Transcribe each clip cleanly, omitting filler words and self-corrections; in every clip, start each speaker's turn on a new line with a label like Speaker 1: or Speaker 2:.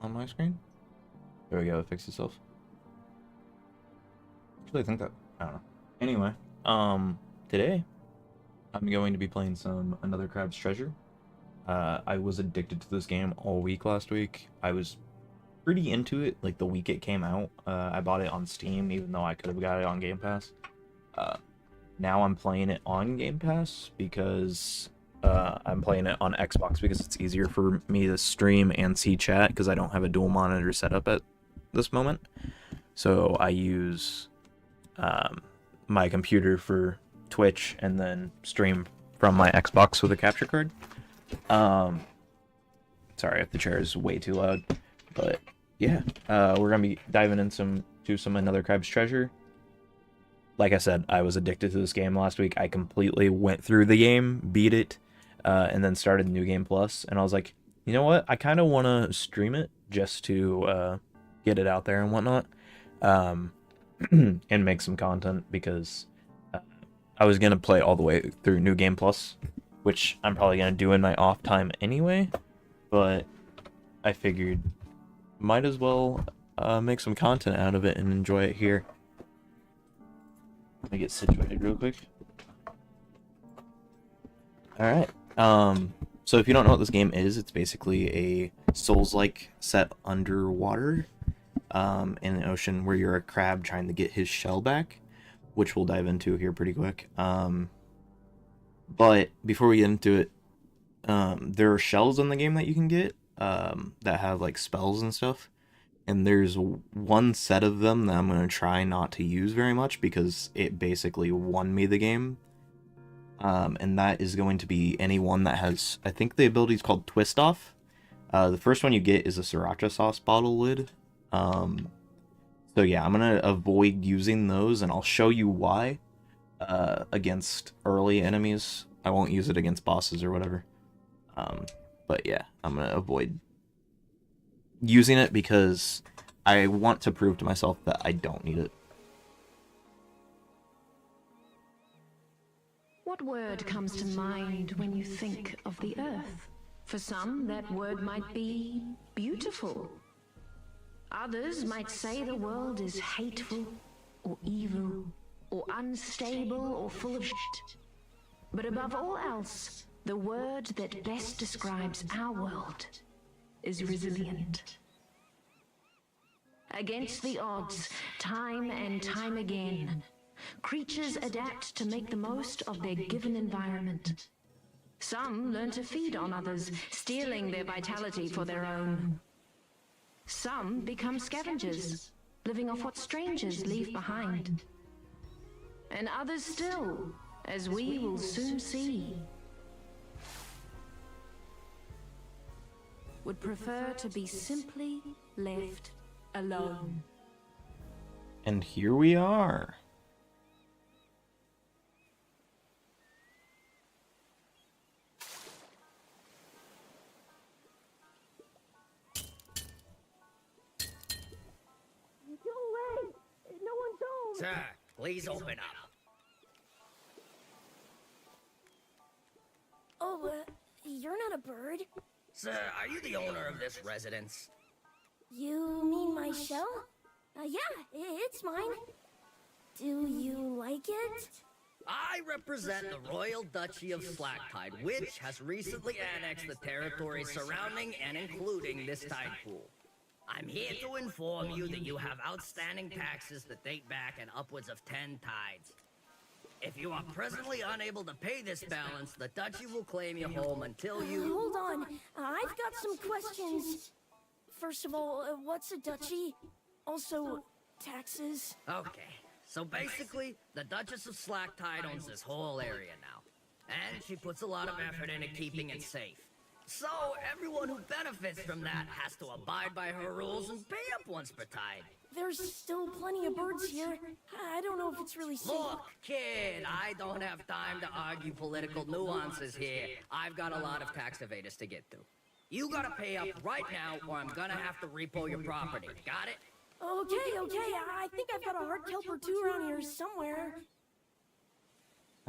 Speaker 1: on my screen. There we go, it fixed itself. Actually, I think that, I don't know. Anyway, today I'm going to be playing some Another Crab's Treasure. I was addicted to this game all week last week. I was pretty into it, like the week it came out. I bought it on Steam, even though I could have got it on Game Pass. Uh, Now I'm playing it on Game Pass because I'm playing it on Xbox because it's easier for me to stream and see chat because I don't have a dual monitor setup at this moment. So I use my computer for Twitch and then stream from my Xbox with a capture card. Sorry if the chair is way too loud, but yeah, we're gonna be diving in some Another Crab's Treasure. Like I said, I was addicted to this game last week. I completely went through the game, beat it, and then started New Game Plus. And I was like, you know what? I kind of want to stream it just to get it out there and whatnot, um, and make some content because I was gonna play all the way through New Game Plus, which I'm probably gonna do in my off time anyway. But I figured might as well make some content out of it and enjoy it here. Let me get situated real quick. Alright. So if you don't know what this game is, it's basically a Souls-like set underwater in the ocean where you're a crab trying to get his shell back, which we'll dive into here pretty quick. But before we get into it, there are shells in the game that you can get that have like spells and stuff. And there's one set of them that I'm going to try not to use very much because it basically won me the game. And that is going to be any one that has, I think the ability is called Twist Off. The first one you get is a sriracha sauce bottle lid. So yeah, I'm going to avoid using those and I'll show you why against early enemies. I won't use it against bosses or whatever. But yeah, I'm going to avoid using it because I want to prove to myself that I don't need it.
Speaker 2: What word comes to mind when you think of the Earth? For some, that word might be beautiful. Others might say the world is hateful, or evil, or unstable, or full of shit. But above all else, the word that best describes our world is resilient. Against the odds, time and time again, creatures adapt to make the most of their given environment. Some learn to feed on others, stealing their vitality for their own. Some become scavengers, living off what strangers leave behind. And others still, as we will soon see, would prefer to be simply left alone.
Speaker 1: And here we are.
Speaker 3: Go away! No one's home!
Speaker 4: Sir, please open up.
Speaker 3: Oh, you're not a bird.
Speaker 4: Sir, are you the owner of this residence?
Speaker 3: You mean my shell? Yeah, it's mine. Do you like it?
Speaker 4: I represent the Royal Duchy of Slacktide, which has recently annexed the territory surrounding and including this tide pool. I'm here to inform you that you have outstanding taxes that date back in upwards of 10 tides. If you are presently unable to pay this balance, the Duchy will claim your home until you...
Speaker 3: Hold on, I've got some questions. First of all, what's a duchy? Also, taxes?
Speaker 4: Okay, so basically, the Duchess of Slacktide owns this whole area now. And she puts a lot of effort into keeping it safe. So, everyone who benefits from that has to abide by her rules and pay up once per tide.
Speaker 3: There's still plenty of birds here. I don't know if it's really safe.
Speaker 4: Look, kid, I don't have time to argue political nuances here. I've got a lot of tax evaders to get through. You gotta pay up right now, or I'm gonna have to repo your property. Got it?
Speaker 3: Okay, I think I've got a hard kelp or two around here somewhere.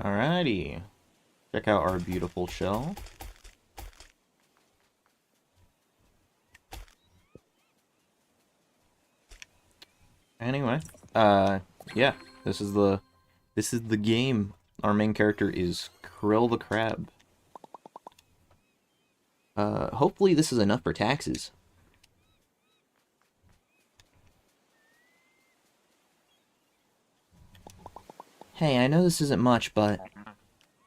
Speaker 1: Alrighty. Check out our beautiful shell. Anyway, yeah, this is the game. Our main character is Krill the Crab. Hopefully this is enough for taxes. Hey, I know this isn't much, but...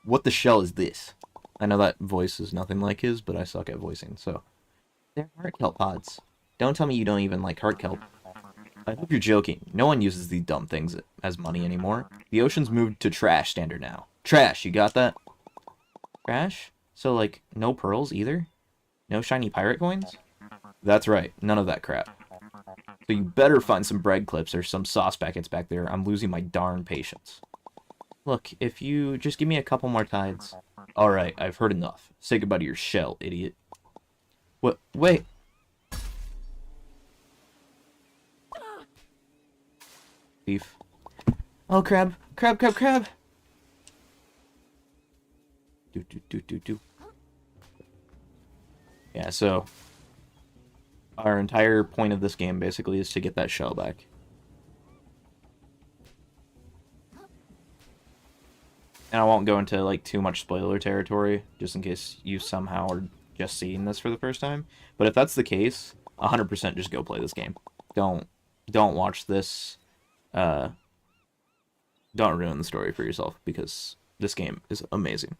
Speaker 1: What the shell is this? I know that voice is nothing like his, but I suck at voicing, so... They're heart kelp pods. Don't tell me you don't even like heart kelp. I hope you're joking. No one uses these dumb things as money anymore. The ocean's moved to trash standard now. Trash, you got that? Trash? So, like, no pearls either? No shiny pirate coins? That's right, none of that crap. So you better find some bread clips or some sauce packets back there. I'm losing my darn patience. Look, if you just give me a couple more tides... Alright, I've heard enough. Say goodbye to your shell, idiot. What? Wait. Thief. Oh, crab. Crab, crab, crab! Do. Yeah, so... Our entire point of this game, basically, is to get that shell back. And I won't go into, like, too much spoiler territory, just in case you somehow are just seeing this for the first time. But if that's the case, 100% just go play this game. Don't watch this. Don't ruin the story for yourself, because this game is amazing.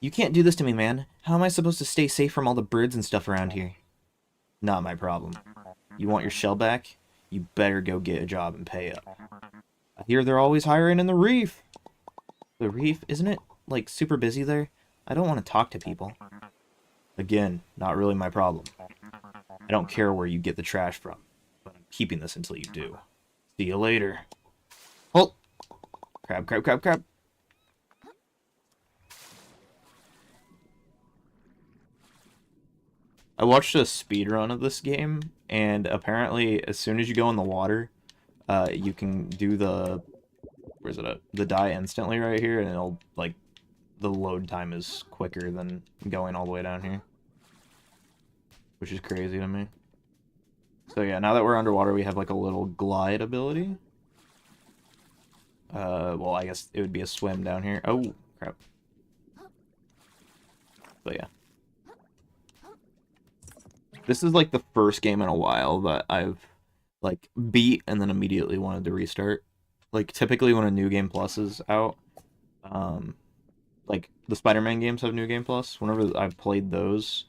Speaker 1: You can't do this to me, man. How am I supposed to stay safe from all the birds and stuff around here? Not my problem. You want your shell back? You better go get a job and pay up. I hear they're always hiring in the reef. The reef? Isn't it, like, super busy there? I don't want to talk to people. Again, not really my problem. I don't care where you get the trash from, but I'm keeping this until you do. See you later. Halt! Crab, crab, crab, crab. I watched a speedrun of this game, and apparently as soon as you go in the water, you can do the... Where's it at? The die instantly right here, and it'll, like, the load time is quicker than going all the way down here. Which is crazy to me. So yeah, now that we're underwater, we have, like, a little glide ability. Well, I guess it would be a swim down here. Oh, crap. But yeah. This is, like, the first game in a while that I've, like, beat and then immediately wanted to restart. Like, typically when a New Game Plus is out, like, the Spider-Man games have New Game Plus. Whenever I've played those,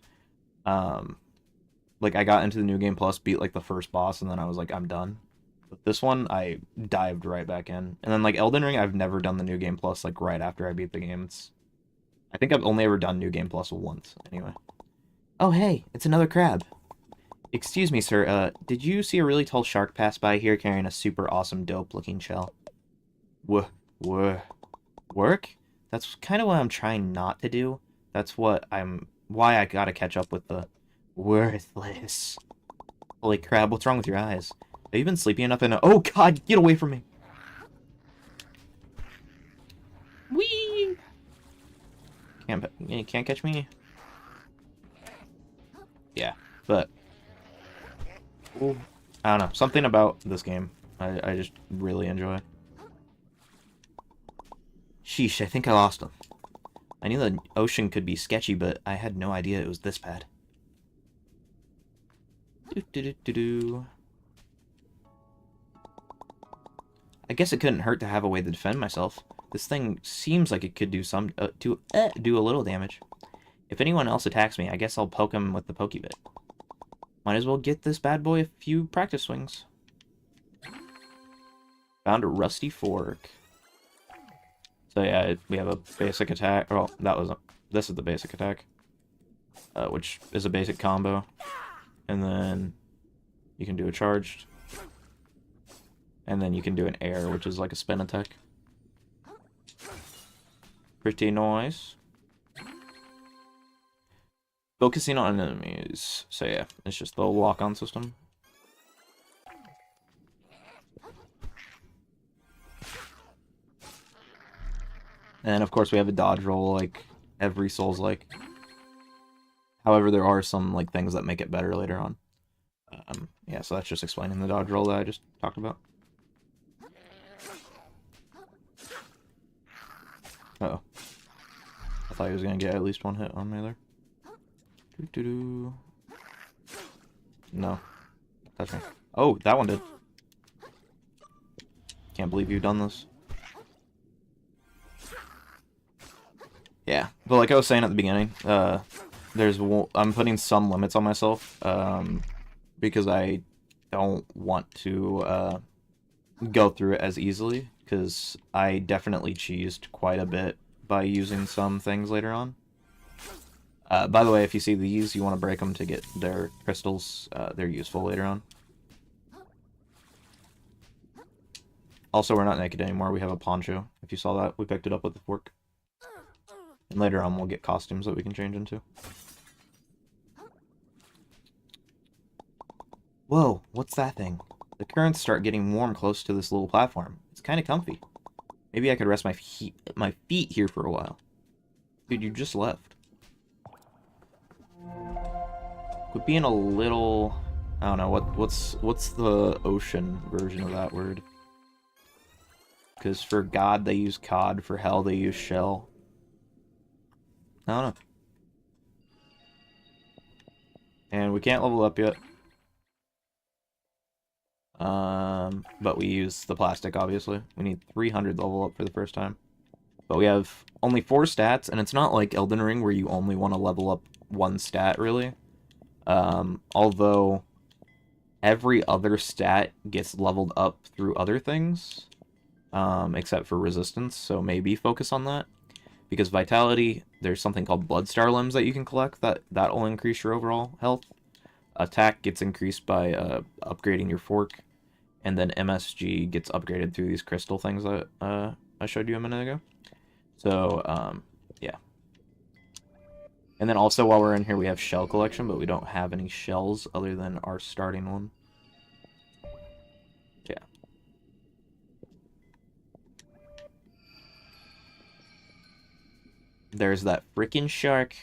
Speaker 1: like, I got into the New Game Plus, beat, like, the first boss, and then I was like, I'm done. But this one, I dived right back in. And then, like, Elden Ring, I've never done the New Game Plus, like, right after I beat the game. I think I've only ever done New Game Plus once, anyway. Oh, hey, it's another crab. Excuse me, sir, did you see a really tall shark pass by here carrying a super awesome dope-looking shell? Work? That's kind of what I'm trying not to do. That's why I gotta catch up with the worthless. Holy crap, what's wrong with your eyes? Have you been sleepy enough in a... Oh, God, get away from me! Whee! Can't catch me? Yeah, but... Ooh, I don't know. Something about this game I just really enjoy. Sheesh, I think I lost him. I knew the ocean could be sketchy, but I had no idea it was this bad. I guess it couldn't hurt to have a way to defend myself. This thing seems like it could do do a little damage. If anyone else attacks me, I guess I'll poke him with the Pokebit. Might as well get this bad boy a few practice swings. Found a rusty fork. So yeah, we have a basic attack. Well, this is the basic attack, which is a basic combo, and then you can do a charged, and then you can do an air, which is like a spin attack. Pretty nice. Focusing on enemies. So yeah, it's just the lock-on system. And of course we have a dodge roll like every Souls-like. However, there are some like things that make it better later on. Yeah, so that's just explaining the dodge roll that I just talked about. Uh-oh. I thought he was gonna get at least one hit on me there. Doo-doo-doo. No. Touch me. Oh, that one did. Can't believe you've done this. Yeah, but like I was saying at the beginning, I'm putting some limits on myself, because I don't want to go through it as easily, because I definitely cheesed quite a bit by using some things later on. By the way, if you see these, you want to break them to get their crystals. They're useful later on. Also, we're not naked anymore. We have a poncho. If you saw that, we picked it up with the fork. And later on, we'll get costumes that we can change into. Whoa, what's that thing? The currents start getting warm close to this little platform. It's kind of comfy. Maybe I could rest my feet here for a while. Dude, you just left. Quit being a little... I don't know, what's the ocean version of that word? Because for God, they use cod. For hell, they use shell. I don't know. And we can't level up yet. But we use the plastic, obviously. We need 300 level up for the first time. But we have only 4 stats, and it's not like Elden Ring where you only want to level up 1 stat, really. Although every other stat gets leveled up through other things, except for resistance, so maybe focus on that. Because Vitality, there's something called Bloodstar Limbs that you can collect, that'll increase your overall health. Attack gets increased by upgrading your fork, and then MSG gets upgraded through these crystal things that I showed you a minute ago. So, yeah. And then also, while we're in here, we have shell collection, but we don't have any shells other than our starting one. Yeah. There's that frickin' shark.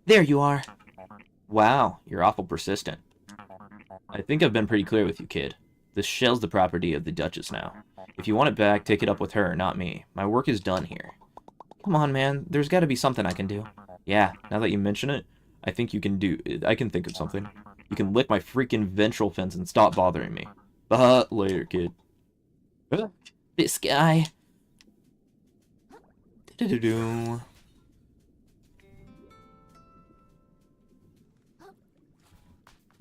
Speaker 1: There you are. Wow, you're awful persistent. I think I've been pretty clear with you, kid. This shell's the property of the Duchess now. If you want it back, take it up with her, not me. My work is done here. Come on, man. There's got to be something I can do. Yeah, now that you mention it, I think you can I can think of something. You can lick my freaking ventral fins and stop bothering me. Later, kid. This guy. Do-do-do.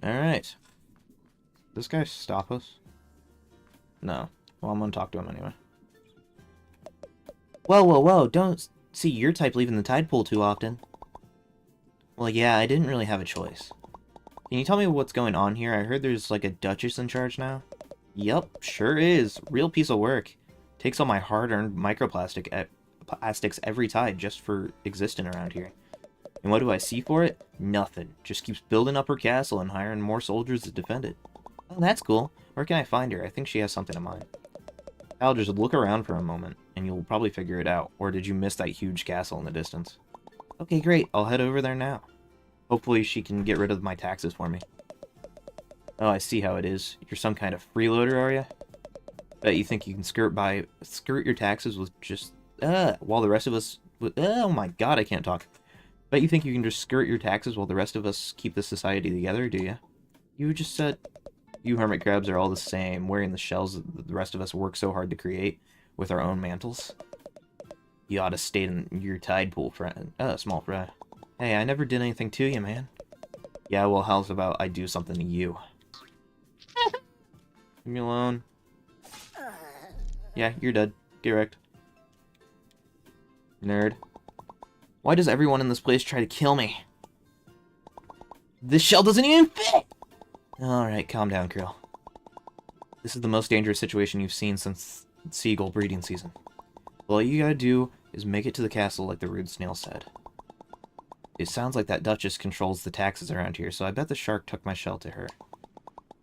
Speaker 1: Alright. This guy stop us? No. Well, I'm gonna talk to him anyway. Whoa, whoa, whoa, don't see your type leaving the tide pool too often. Well, yeah, I didn't really have a choice. Can you tell me what's going on here? I heard there's like a Duchess in charge now. Yup, sure is. Real piece of work. Takes all my hard-earned plastics every tide just for existing around here. And what do I see for it? Nothing. Just keeps building up her castle and hiring more soldiers to defend it. Oh, that's cool. Where can I find her? I think she has something in mind. I'll just look around for a moment, and you'll probably figure it out. Or did you miss that huge castle in the distance? Okay, great. I'll head over there now. Hopefully she can get rid of my taxes for me. Oh, I see how it is. You're some kind of freeloader, are you? Bet you think you can skirt your taxes with just... while the rest of us... oh my god, I can't talk. Bet you think you can just skirt your taxes while the rest of us keep the society together, do you? You just said... You hermit crabs are all the same, wearing the shells that the rest of us work so hard to create with our own mantles. You ought to stay in your tide pool, friend. Small fry. Hey, I never did anything to you, man. Yeah, well, how's about I do something to you? Leave me alone. Yeah, you're dead. Get wrecked. Nerd. Why does everyone in this place try to kill me? This shell doesn't even fit! Alright, calm down, Krill. This is the most dangerous situation you've seen since seagull breeding season. All you gotta do is make it to the castle like the rude snail said. It sounds like that Duchess controls the taxes around here, so I bet the shark took my shell to her.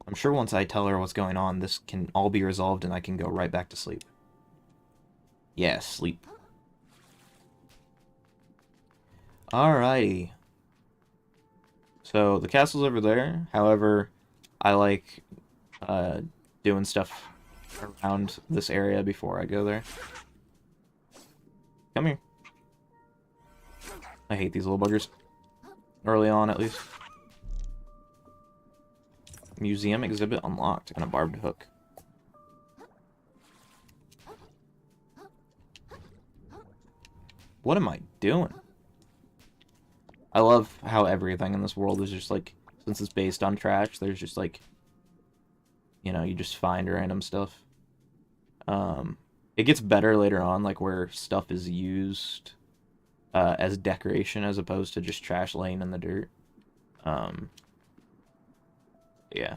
Speaker 1: I'm sure once I tell her what's going on, this can all be resolved and I can go right back to sleep. Yeah, sleep. Alrighty. So the castle's over there. However, I like doing stuff around this area before I go there. Come here. I hate these little buggers. Early on, at least. Museum exhibit unlocked and a barbed hook. What am I doing? I love how everything in this world is just like, since it's based on trash, there's just like, you know, you just find random stuff. It gets better later on, like where stuff is used as decoration as opposed to just trash laying in the dirt. Yeah.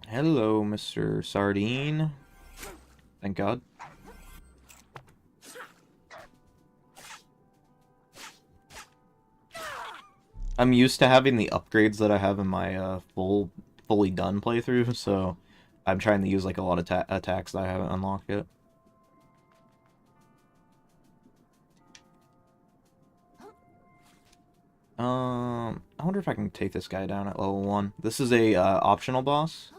Speaker 1: Hello, Mr. Sardine. Thank God. I'm used to having the upgrades that I have in my fully done playthrough, so I'm trying to use like a lot of attacks that I haven't unlocked yet. I wonder if I can take this guy down at level 1. This is a optional boss,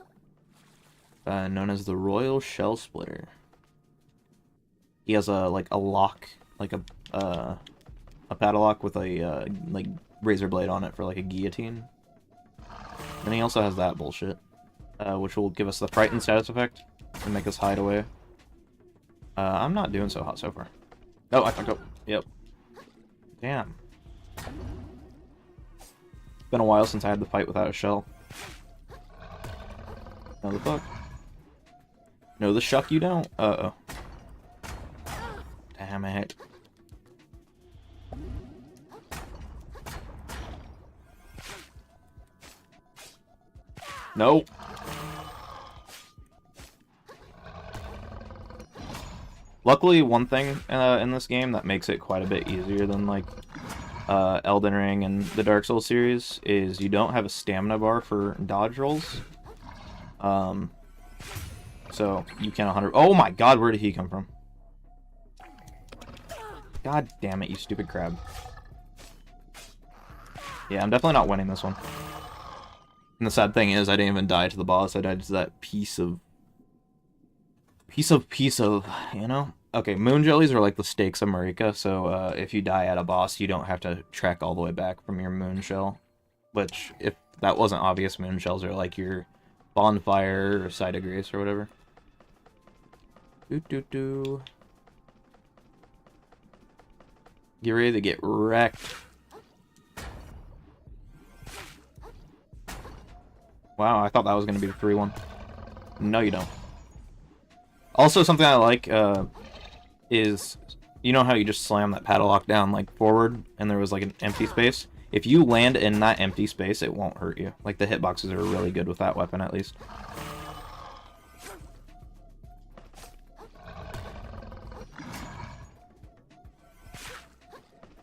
Speaker 1: known as the Royal Shell Splitter. He has a lock, like a padlock with a like razor blade on it for like a guillotine. And he also has that bullshit, which will give us the frightened status effect and make us hide away. I'm not doing so hot so far. Oh, I fucked up. Yep. Damn. It's been a while since I had to fight without a shell. No the fuck. No the shuck you don't. Uh-oh. Damn it. No. Luckily, one thing in this game that makes it quite a bit easier than like Elden Ring and the Dark Souls series is you don't have a stamina bar for dodge rolls. So you can 100. Oh my God, where did he come from? God damn it, you stupid crab. Yeah, I'm definitely not winning this one. And the sad thing is, I didn't even die to the boss. I died to that piece of, you know? Okay, moon jellies are like the stakes of Marika, so if you die at a boss, you don't have to trek all the way back from your moon shell. Which, if that wasn't obvious, moon shells are like your bonfire or site of grace or whatever. Doo-doo-doo. Get ready to get wrecked. Wow, I thought that was going to be the 3-1. No, you don't. Also, something I like is, you know how you just slam that padlock down like forward and there was like an empty space? If you land in that empty space, it won't hurt you. Like, the hitboxes are really good with that weapon, at least.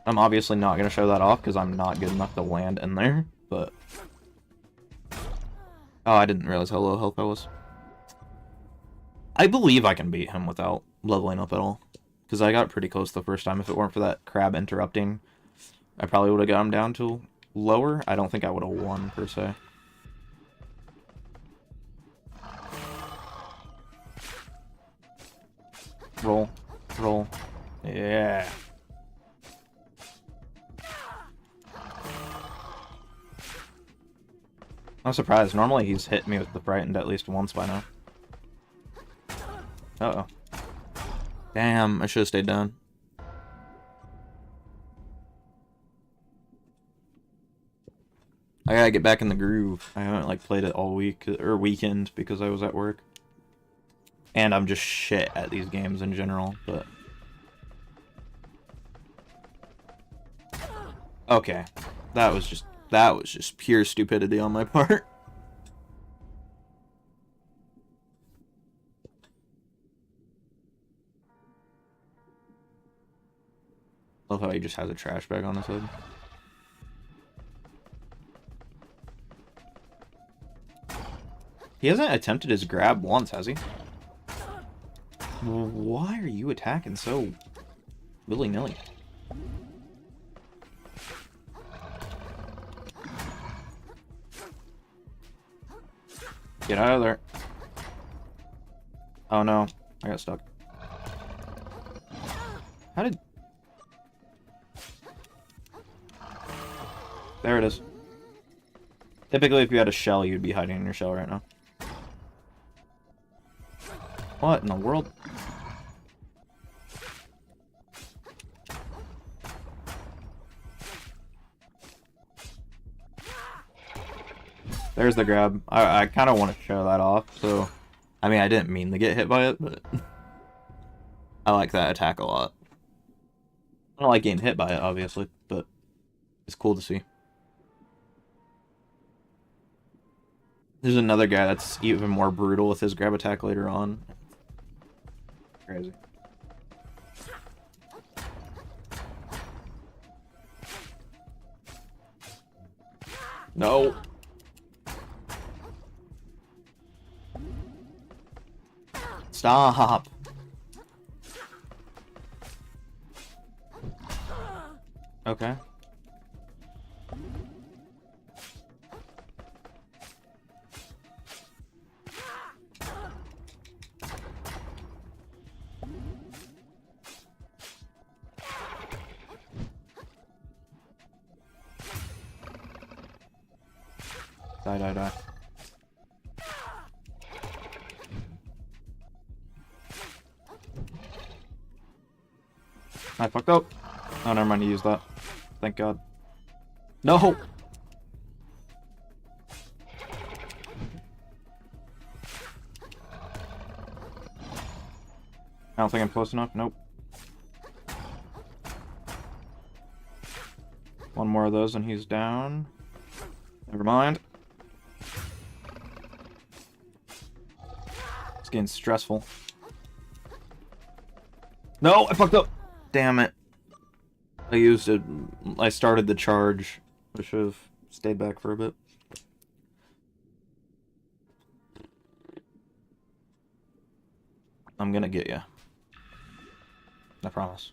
Speaker 1: I'm obviously not going to show that off because I'm not good enough to land in there, but... Oh, I didn't realize how low health I was. I believe I can beat him without leveling up at all. Because I got pretty close the first time. If it weren't for that crab interrupting, I probably would have got him down to lower. I don't think I would have won, per se. Roll. Roll. Yeah. I'm surprised. Normally he's hit me with the frightened at least once by now. Uh-oh. Damn, I should have stayed down. I gotta get back in the groove. I haven't like played it all week or weekend because I was at work. And I'm just shit at these games in general, but... Okay. That was just pure stupidity on my part. Love how he just has a trash bag on his head. He hasn't attempted his grab once, has he? Why are you attacking so willy-nilly? Get out of there. Oh no, I got stuck. How did... There it is. Typically, if you had a shell, you'd be hiding in your shell right now. What in the world? There's the grab. I kind of want to show that off, so... I mean, I didn't mean to get hit by it, but... I like that attack a lot. I don't like getting hit by it, obviously, but... It's cool to see. There's another guy that's even more brutal with his grab attack later on. Crazy. No. Stop. Okay. Die. I fucked up. Oh, never mind, he used that. Thank God. No! I don't think I'm close enough. Nope. One more of those and he's down. Never mind. It's getting stressful. No, I fucked up. Damn it. I used it. I started the charge. I should have stayed back for a bit. I'm gonna get you. I promise.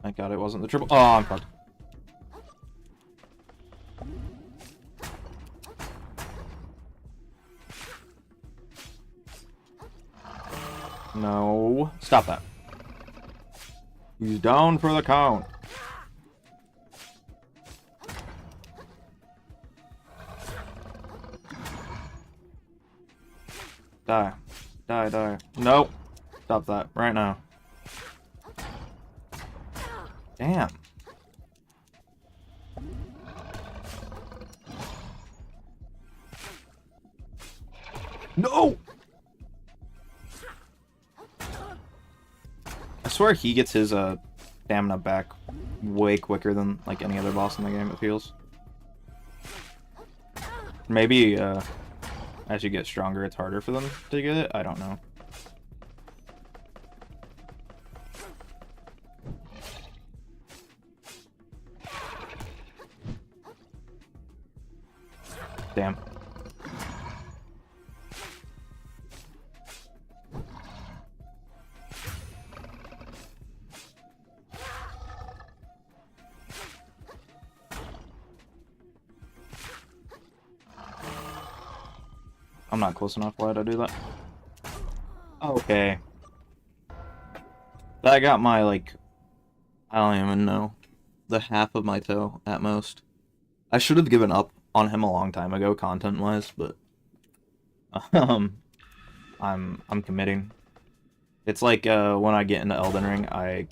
Speaker 1: Thank God it wasn't the triple. Oh, I'm fucked. No. Stop that. He's down for the count. Die. Die. Nope. Stop that right now. Damn. No! I swear he gets his stamina back way quicker than like any other boss in the game, it feels. Maybe as you get stronger it's harder for them to get it, I don't know. Damn. I'm not close enough. Why'd I do that? Okay. That got my, like, I don't even know, the half of my toe at most. I should have given up on him a long time ago, content-wise, but I'm committing. It's like when I get into Elden Ring, I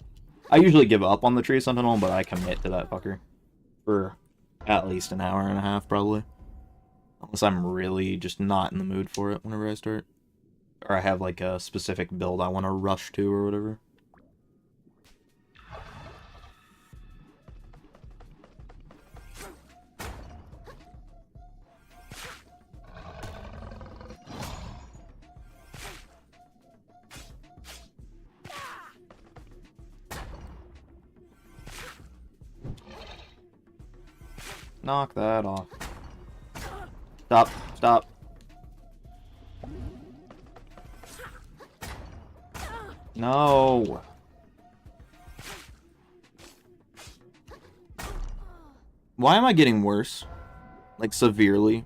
Speaker 1: usually give up on the Tree Sentinel, but I commit to that fucker for at least an hour and a half, probably. Unless I'm really just not in the mood for it whenever I start. Or I have like a specific build I want to rush to or whatever. Knock that off. Stop. Stop. No. Why am I getting worse? Like, severely?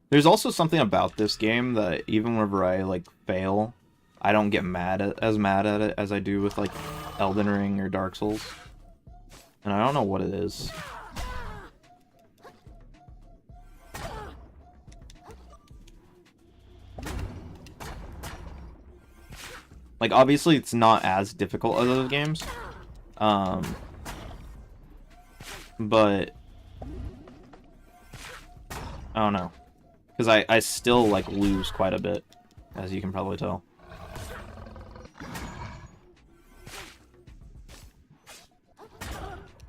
Speaker 1: There's also something about this game that even whenever I, like, fail, I don't get as mad at it as I do with, like, Elden Ring or Dark Souls. And I don't know what it is. Like, obviously, it's not as difficult as those games. But I don't know. Because I still, like, lose quite a bit, as you can probably tell.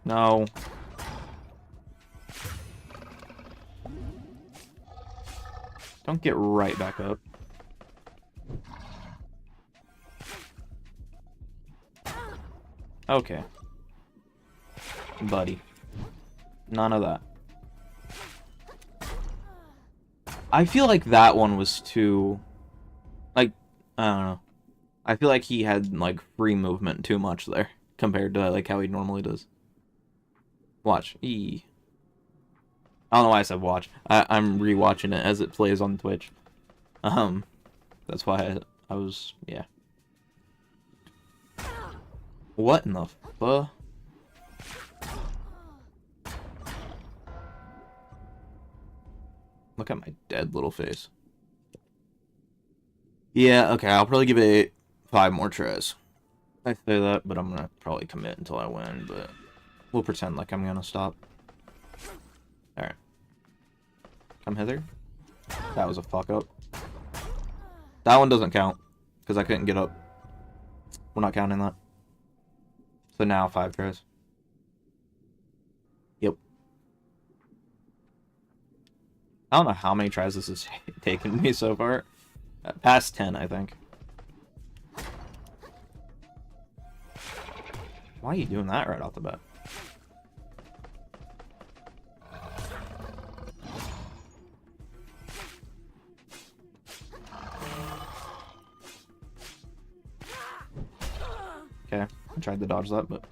Speaker 1: No. Don't get right back up. Okay. Buddy. None of that. I feel like that one was too... Like, I don't know. I feel like he had, like, free movement too much there, compared to, like, how he normally does. Watch. I don't know why I said watch. I'm rewatching it as it plays on Twitch. That's why I was... Yeah. What in the fuck? Look at my dead little face. Yeah, okay, I'll probably give it 5 more tries. I say that, but I'm gonna probably commit until I win, but we'll pretend like I'm gonna stop. Alright. Come hither. That was a fuck up. That one doesn't count, because I couldn't get up. We're not counting that. So now 5 tries. Yep. I don't know how many tries this has taken me so far. Past 10, I think. Why are you doing that right off the bat? Okay, I tried to dodge that, but...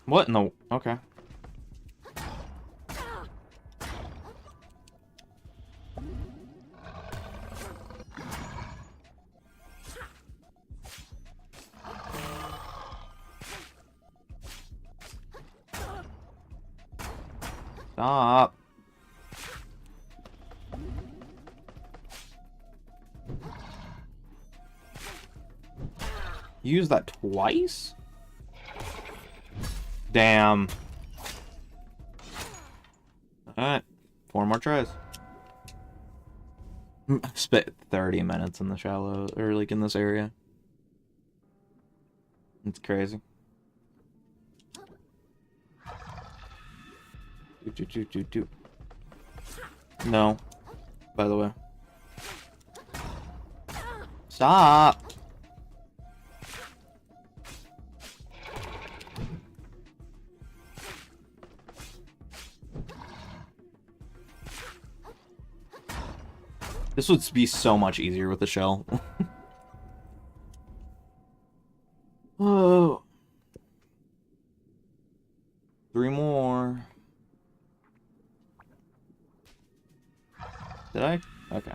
Speaker 1: What in the... Okay. Stop. You used that twice? Damn. Alright. 4 more tries. Spent 30 minutes in the shallow, or like in this area. It's crazy. Do. No. By the way. Stop! This would be so much easier with the shell. Oh. 3 more. Did I? Okay.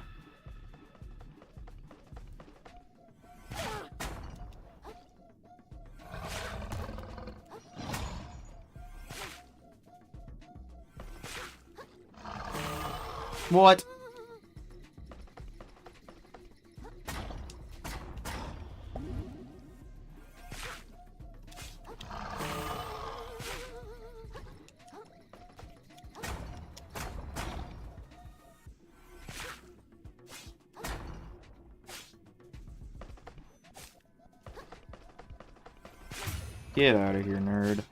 Speaker 1: What? Get out of here, nerd.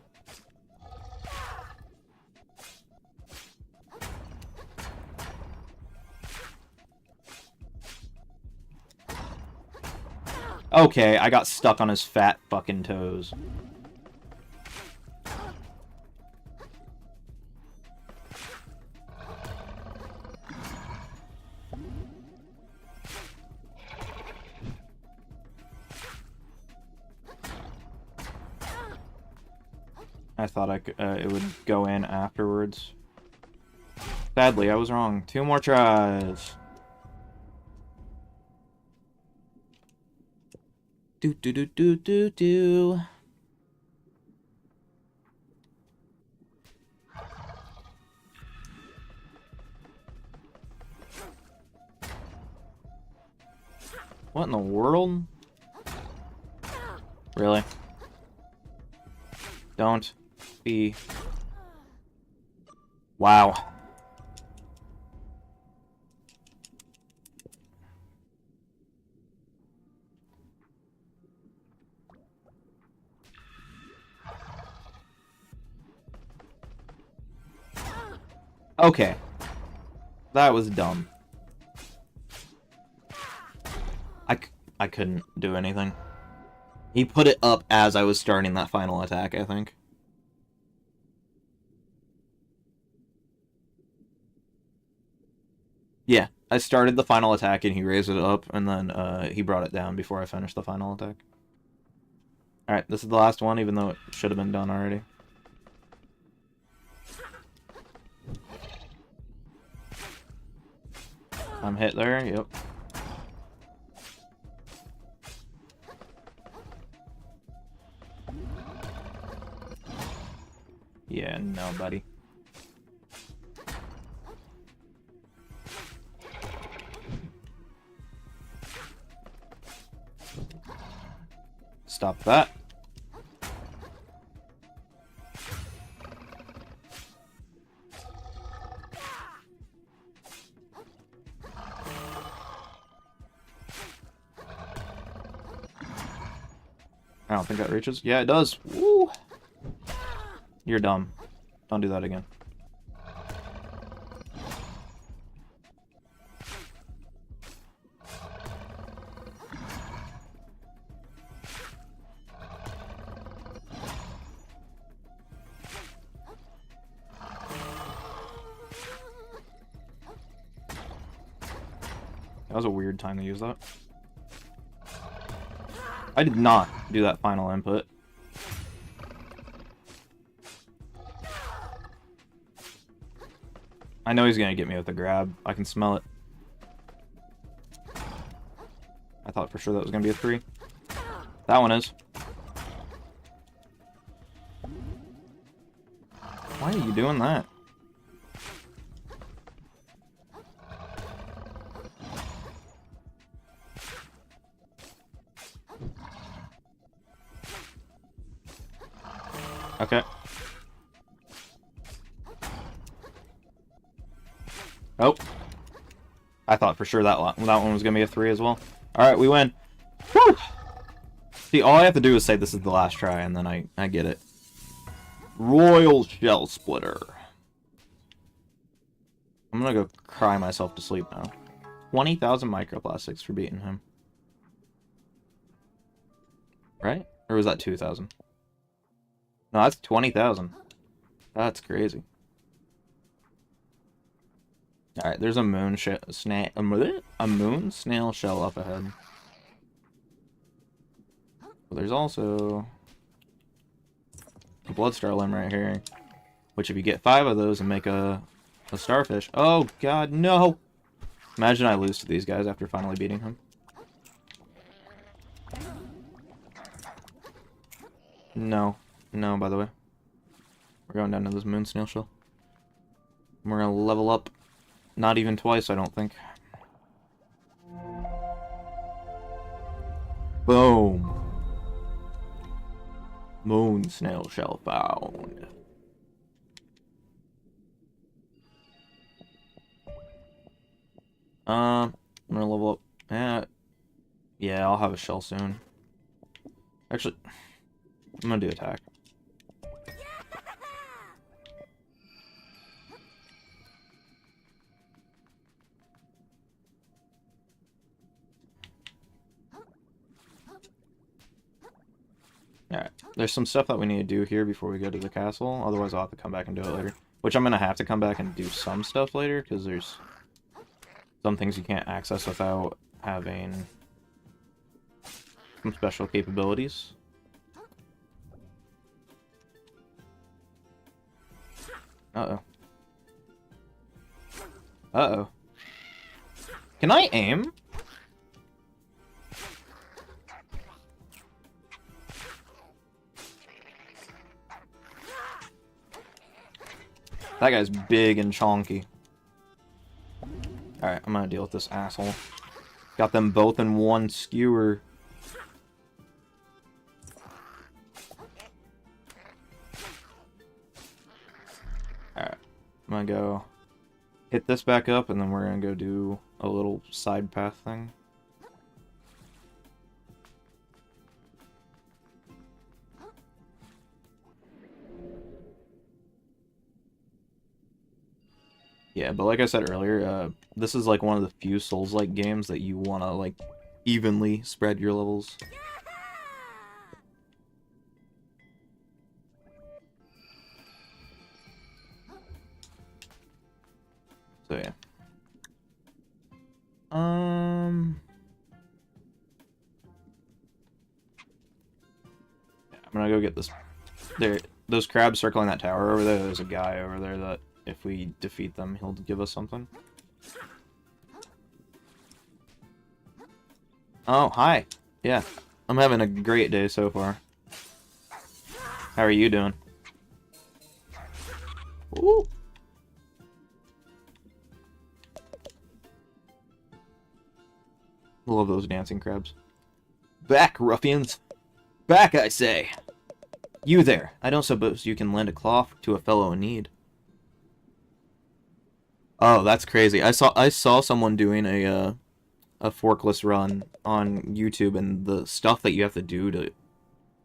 Speaker 1: Okay, I got stuck on his fat fucking toes. I thought it would go in afterwards. Sadly, I was wrong. 2 more tries. Do do do do do do. What in the world? Really? Don't be. Wow. Okay. That was dumb. I couldn't do anything. He put it up as I was starting that final attack, I think. Yeah, I started the final attack and he raised it up, and then he brought it down before I finished the final attack. Alright, this is the last one, even though it should have been done already. I'm hit there, yep. Yeah, no, buddy. Stop that. I don't think that reaches. Yeah, it does. Woo! You're dumb. Don't do that again. That was a weird time to use that. I did not do that final input. I know he's gonna get me with a grab. I can smell it. I thought for sure that was gonna be a 3. That one is. Why are you doing that? Okay. Oh. I thought for sure that one was going to be a 3 as well. Alright, we win. Woo! See, all I have to do is say this is the last try, and then I get it. Royal Shell Splitter. I'm going to go cry myself to sleep now. 20,000 microplastics for beating him. Right? Or was that 2,000? No, that's 20,000. That's crazy. Alright, there's a moon snail shell up ahead. But there's also a Bloodstar limb right here. Which if you get 5 of those and make a starfish... Oh god, no! Imagine I lose to these guys after finally beating him. No. No, by the way. We're going down to this moon snail shell. We're gonna level up. Not even twice, I don't think. Boom. Moon snail shell found. I'm gonna level up. Yeah, I'll have a shell soon. Actually, I'm gonna do attack. There's some stuff that we need to do here before we go to the castle. Otherwise, I'll have to come back and do it later. Which I'm gonna have to come back and do some stuff later, because there's some things you can't access without having some special capabilities. Uh-oh. Uh-oh. Can I aim? That guy's big and chonky. Alright, I'm gonna deal with this asshole. Got them both in one skewer. Alright, I'm gonna go hit this back up, and then we're gonna go do a little side path thing. Yeah, but like I said earlier, this is like one of the few Souls-like games that you want to like evenly spread your levels. So yeah. I'm gonna go get this. There, those crabs circling that tower over there. There's a guy over there that, if we defeat them, he'll give us something. Oh, hi. Yeah, I'm having a great day so far. How are you doing? Ooh. Love those dancing crabs. Back, ruffians! Back, I say! You there! I don't suppose you can lend a cloth to a fellow in need. Oh, that's crazy. I saw someone doing a forkless run on YouTube, and the stuff that you have to do to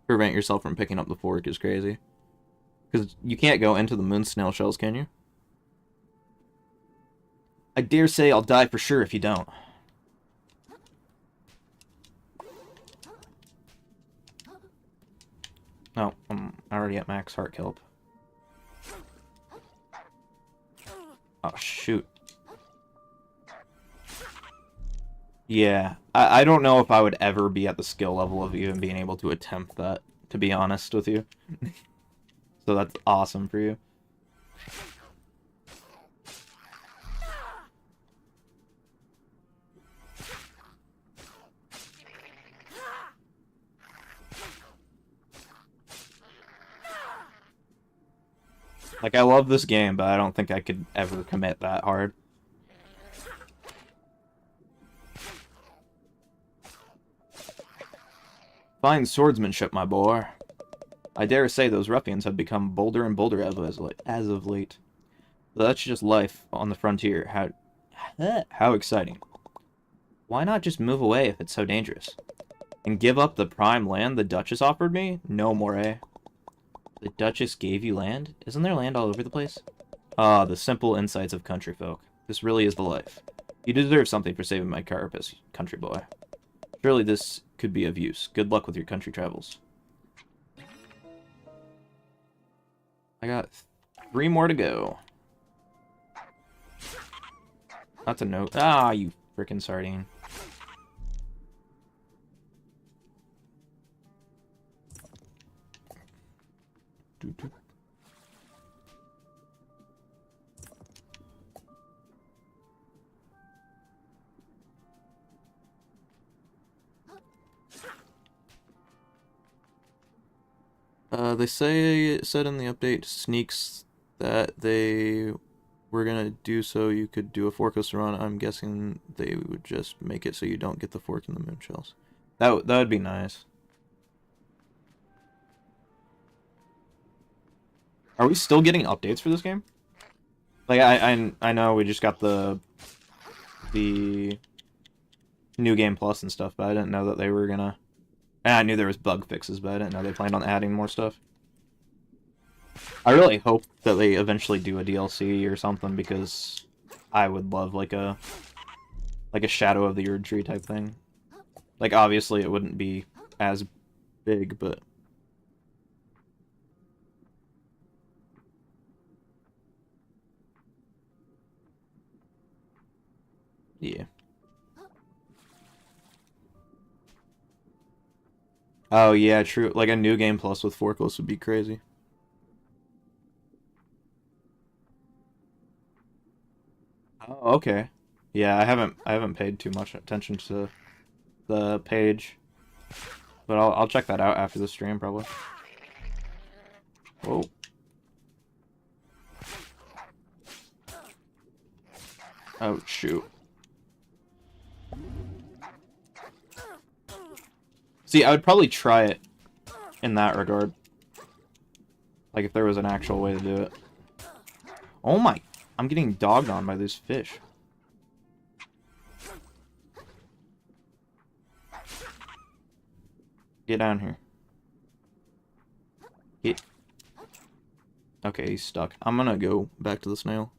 Speaker 1: prevent yourself from picking up the fork is crazy. Because you can't go into the moon snail shells, can you? I dare say I'll die for sure if you don't. No, I'm already at max heart kelp. Oh, shoot. Yeah, I don't know if I would ever be at the skill level of even being able to attempt that, to be honest with you. So that's awesome for you. Like, I love this game, but I don't think I could ever commit that hard. Fine swordsmanship, my boy. I dare say those ruffians have become bolder and bolder as of late. But that's just life on the frontier. How exciting. Why not just move away if it's so dangerous? And give up the prime land the Duchess offered me? No more, eh? The Duchess gave you land? Isn't there land all over the place? Ah, the simple insights of country folk. This really is the life. You deserve something for saving my carapace, country boy. Surely this could be of use. Good luck with your country travels. I got 3 more to go. That's a note. Ah, you frickin' sardine. They said in the update sneaks that they were gonna do so you could do a forkless run. I'm guessing they would just make it so you don't get the fork in the moon shells. That would be nice. Are we still getting updates for this game? Like, I know we just got the new game plus and stuff, but I didn't know that they were gonna. And I knew there was bug fixes, but I didn't know they planned on adding more stuff. I really hope that they eventually do a DLC or something, because I would love like a Shadow of the Erdtree type thing. Like, obviously it wouldn't be as big, but Yeah. Oh yeah, true. Like a new game plus with forklifts would be crazy. Oh, okay. Yeah, I haven't paid too much attention to the page, but I'll check that out after the stream probably. Whoa. Oh shoot. See, I would probably try it in that regard. Like if there was an actual way to do it. Oh my, I'm getting dogged on by these fish. Get down here. Get. Okay, he's stuck. I'm gonna go back to the snail.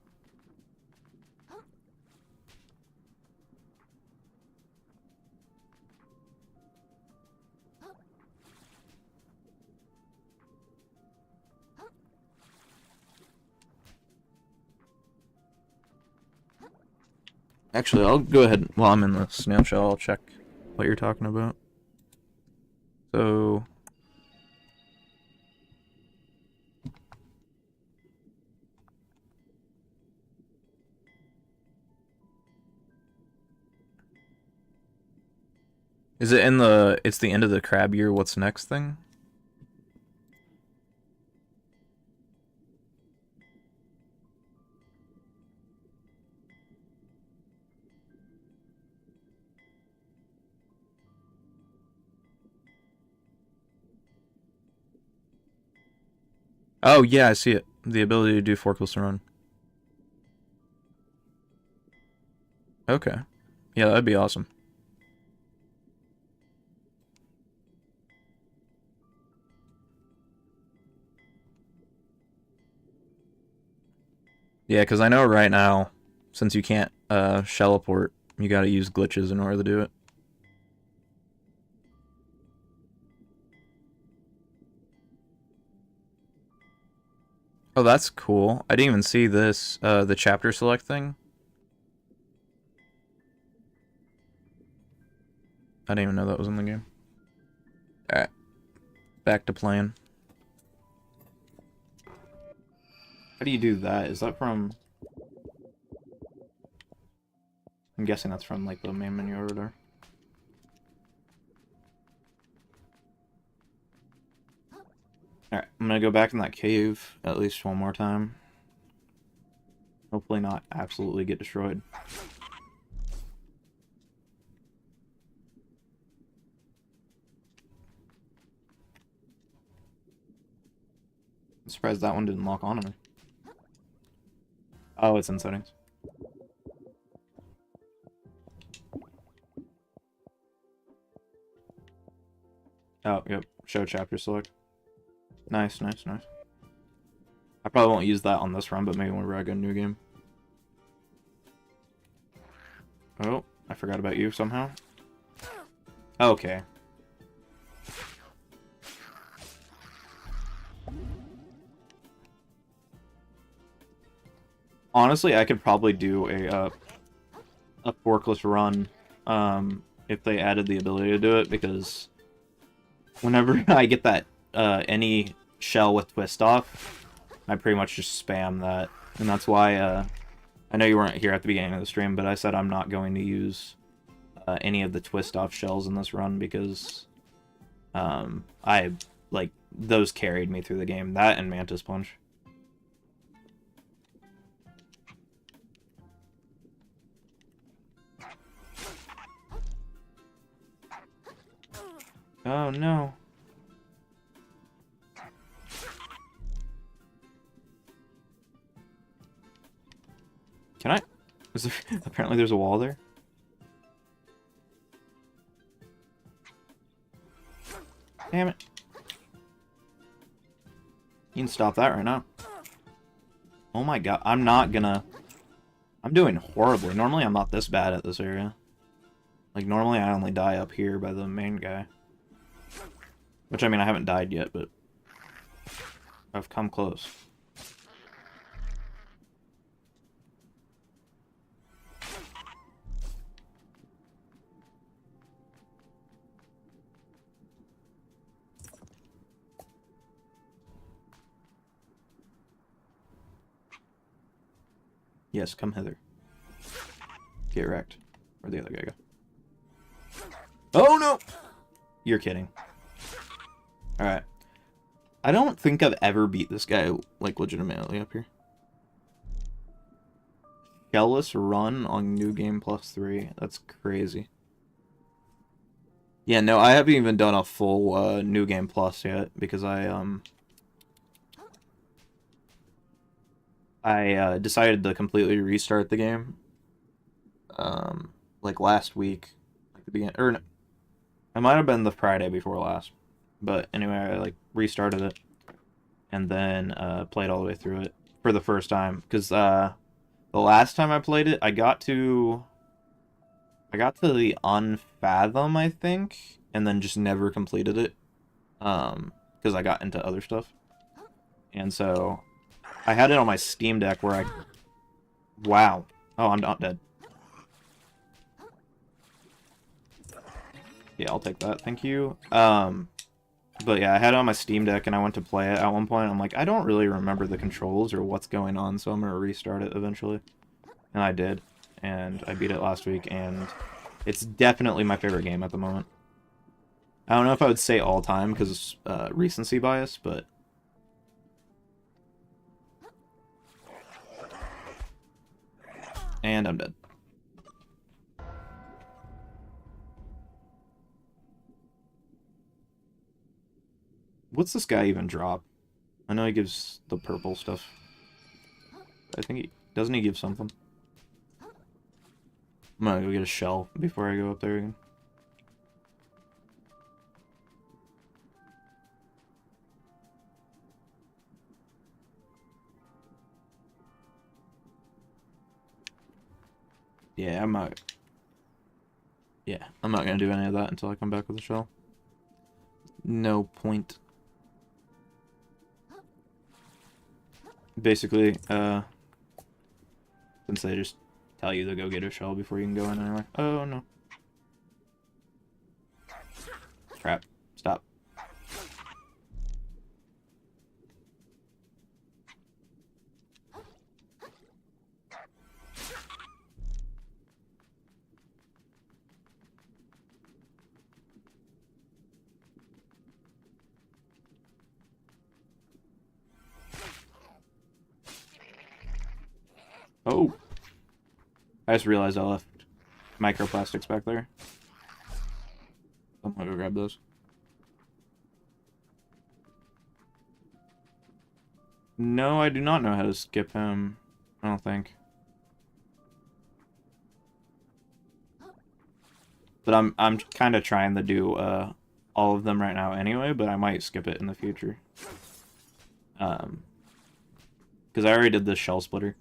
Speaker 1: Actually, I'll go ahead while I'm in the snail shell. I'll check what you're talking about. So, is it in the? It's the end of the crab year. What's next thing? Oh yeah, I see it. The ability to do forklifts and run. Okay. Yeah, that'd be awesome. Yeah, because I know right now, since you can't shelleport, you gotta use glitches in order to do it. Oh, that's cool. I didn't even see this, the chapter select thing. I didn't even know that was in the game. Alright. Back to playing. How do you do that? Is that from... I'm guessing that's from, like, the main menu over there. Alright, I'm gonna go back in that cave at least one more time. Hopefully not absolutely get destroyed. I'm surprised that one didn't lock on me. Oh, it's in settings. Oh, yep. Show chapter select. Nice, nice, nice. I probably won't use that on this run, but maybe whenever I get a new game. Oh, I forgot about you somehow. Okay. Honestly, I could probably do a forklift run if they added the ability to do it, because whenever I get that any shell with twist off, I pretty much just spam that, and that's why I know you weren't here at the beginning of the stream, but I said I'm not going to use any of the twist off shells in this run because I like those carried me through the game. That and Mantis Punch. Oh no. Can I? Is there, apparently there's a wall there. Damn it. You can stop that right now. Oh my god, I'm not gonna... I'm doing horribly. Normally I'm not this bad at this area. Like, normally I only die up here by the main guy. Which, I mean, I haven't died yet, but... I've come close. Yes, come hither. Get wrecked. Where'd the other guy go? Oh no! You're kidding. Alright. I don't think I've ever beat this guy, like, legitimately up here. Shellless run on New Game Plus 3. That's crazy. Yeah, no, I haven't even done a full New Game Plus yet, because I decided to completely restart the game. Like last week, like the beginning, or no, it might have been the Friday before last. But anyway, I like restarted it, and then played all the way through it for the first time. Because the last time I played it, I got to the Unfathom, I think, and then just never completed it. Because I got into other stuff, and so I had it on my Steam Deck where I. Wow. Oh, I'm not dead. Yeah, I'll take that. Thank you. But yeah, I had it on my Steam Deck and I went to play it at one point. I'm like, I don't really remember the controls or what's going on, so I'm gonna restart it eventually. And I did. And I beat it last week, and it's definitely my favorite game at the moment. I don't know if I would say all time because recency bias, but and I'm dead. What's this guy even drop? I know he gives the purple stuff. I think he... Doesn't he give something? I'm gonna go get a shell before I go up there again. Yeah, I'm not... Yeah, I'm not gonna do any of that until I come back with a shell. No point. Basically, since they just tell you to go get a shell before you can go in anyway. Oh, no. Crap. Stop. Oh! I just realized I left microplastics back there. I'm gonna go grab those. No, I do not know how to skip him. I don't think. But I'm kind of trying to do all of them right now anyway, but I might skip it in the future. Because I already did the shell splitter.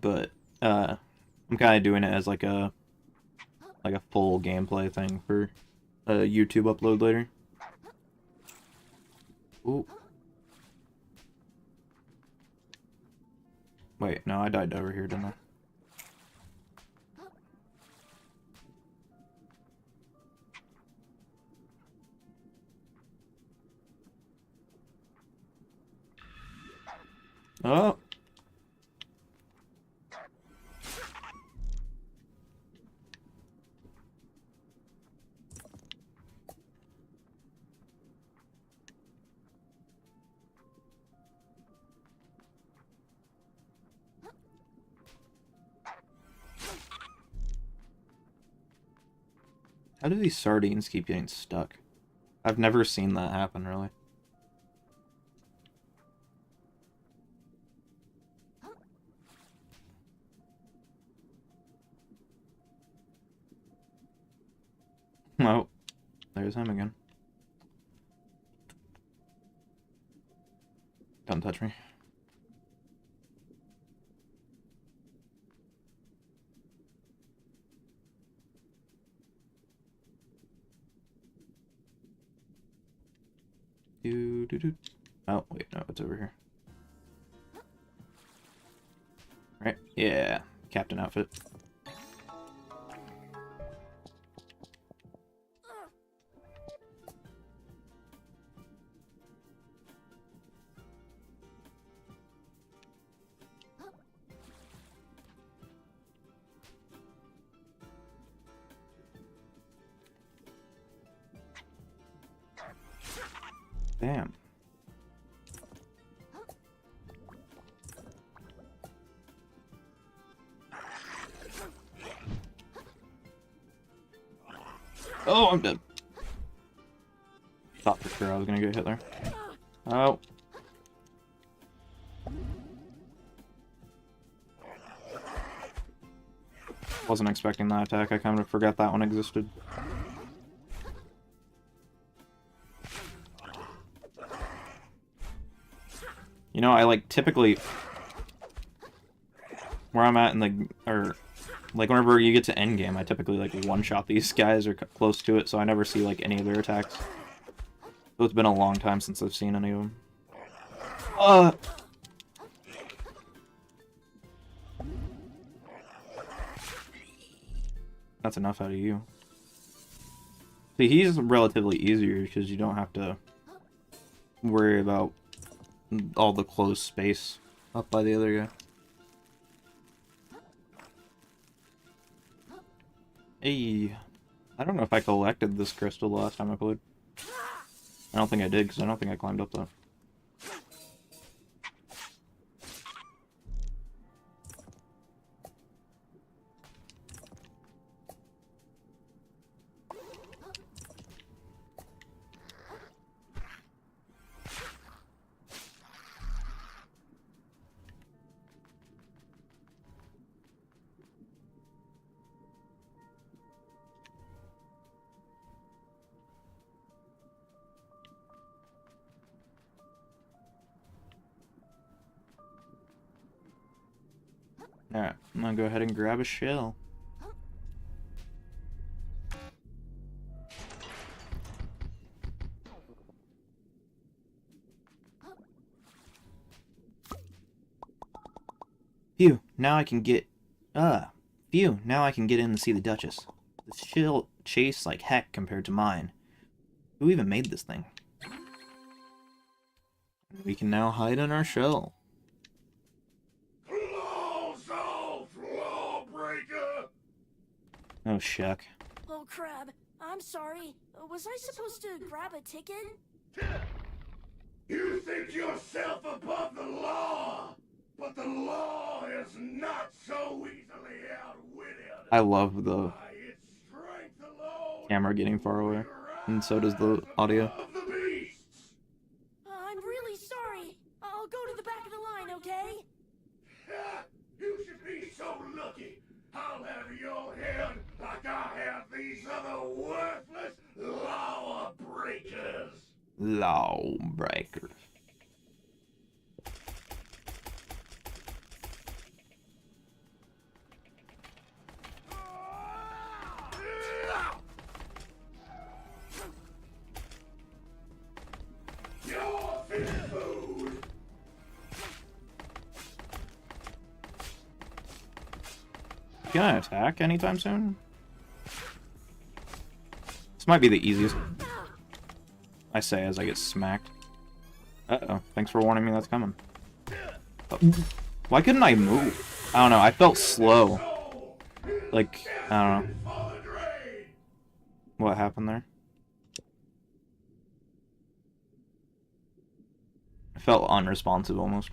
Speaker 1: But I'm kind of doing it as like a full gameplay thing for a YouTube upload later. Ooh. Wait, no, I died over here, didn't I? Oh! How do these sardines keep getting stuck? I've never seen that happen, really. Oh, there's him again. Don't touch me. Oh, wait, no, it's over here. Right? Yeah, captain outfit.
Speaker 5: Damn. Oh, I'm dead. Thought for sure I was gonna get hit there. Oh. Wasn't expecting that attack. I kind of forgot that one existed. You know, I like typically where I'm at in the like whenever you get to end game, I typically like one-shot these guys or close to it, so I never see like any of their attacks. So it's been a long time since I've seen any of them. That's enough out of you. See, he's relatively easier because you don't have to worry about all the closed space up by the other guy. Hey, I don't know if I collected this crystal the last time I played. I don't think I did because I don't think I climbed up that. Alright, I'm gonna go ahead and grab a shell. Phew, now I can get Phew, now I can get in and see the Duchess. This she'll chase like heck compared to mine. Who even made this thing? We can now hide in our shell. Oh, shuck.
Speaker 3: Oh, crap. I'm sorry. Was I supposed to grab a ticket?
Speaker 6: You think yourself above the law, but the law is not so easily outwitted.
Speaker 5: I love the
Speaker 6: By its strength alone,
Speaker 5: camera getting far away, and so does the audio.
Speaker 6: of the beasts.
Speaker 3: I'm really sorry. I'll go to the back of the line, okay?
Speaker 6: Ha! You should be so lucky. I'll have your head like I have these other worthless law breakers.
Speaker 5: Lawbreakers.
Speaker 6: Your fish food.
Speaker 5: Can I attack anytime soon? This might be the easiest. I say as I get smacked. Uh-oh. Thanks for warning me that's coming. Oh. Why couldn't I move? I don't know. I felt slow. Like, I don't know. What happened there? I felt unresponsive almost.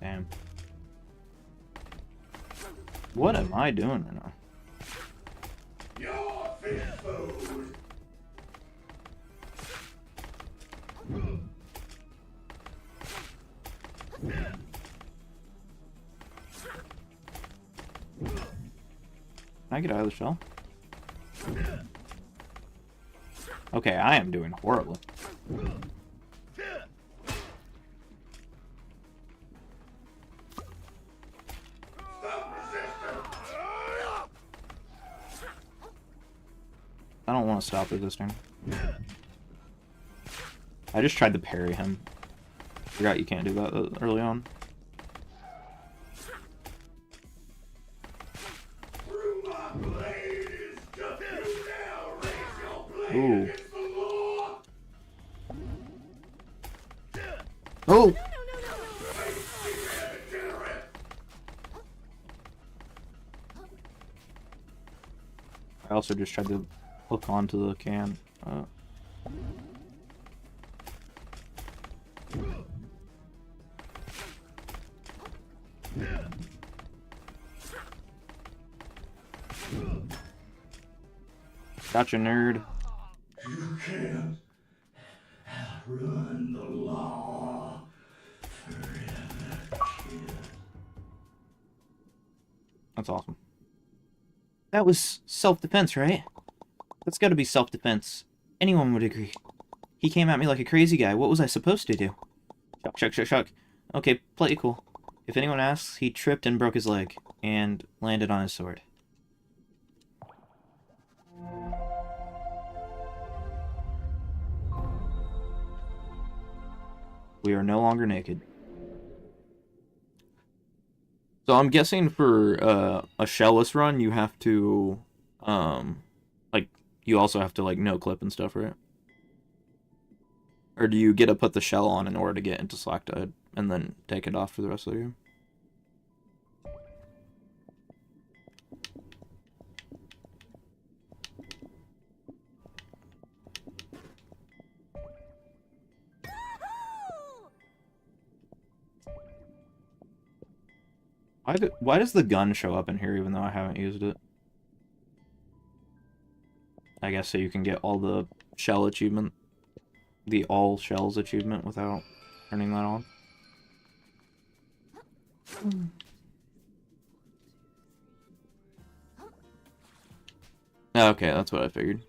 Speaker 5: Damn. What am I doing right now?
Speaker 6: Your fish food.
Speaker 5: Can I get out of the shell? Okay, I am doing horribly. I don't want to stop it this turn. I just tried to parry him. Forgot you can't do that early on. Ooh.
Speaker 6: It's the law.
Speaker 5: Oh! I also just tried to hook onto the can. Gotcha, nerd.
Speaker 6: You can't outrun the law.
Speaker 5: That's awesome. That was self-defense, right? That's gotta be self-defense. Anyone would agree. He came at me like a crazy guy. What was I supposed to do? Shuck. Okay, play it cool. If anyone asks, he tripped and broke his leg, and landed on his sword. We are no longer naked. So I'm guessing for a shellless run, you have to, like, you also have to, like, no-clip and stuff, right? Or do you get to put the shell on in order to get into Slacktide, and then take it off for the rest of the game? Why does the gun show up in here even though I haven't used it? I guess so you can get all the shell achievement, the all shells achievement without turning that on. Okay, that's what I figured.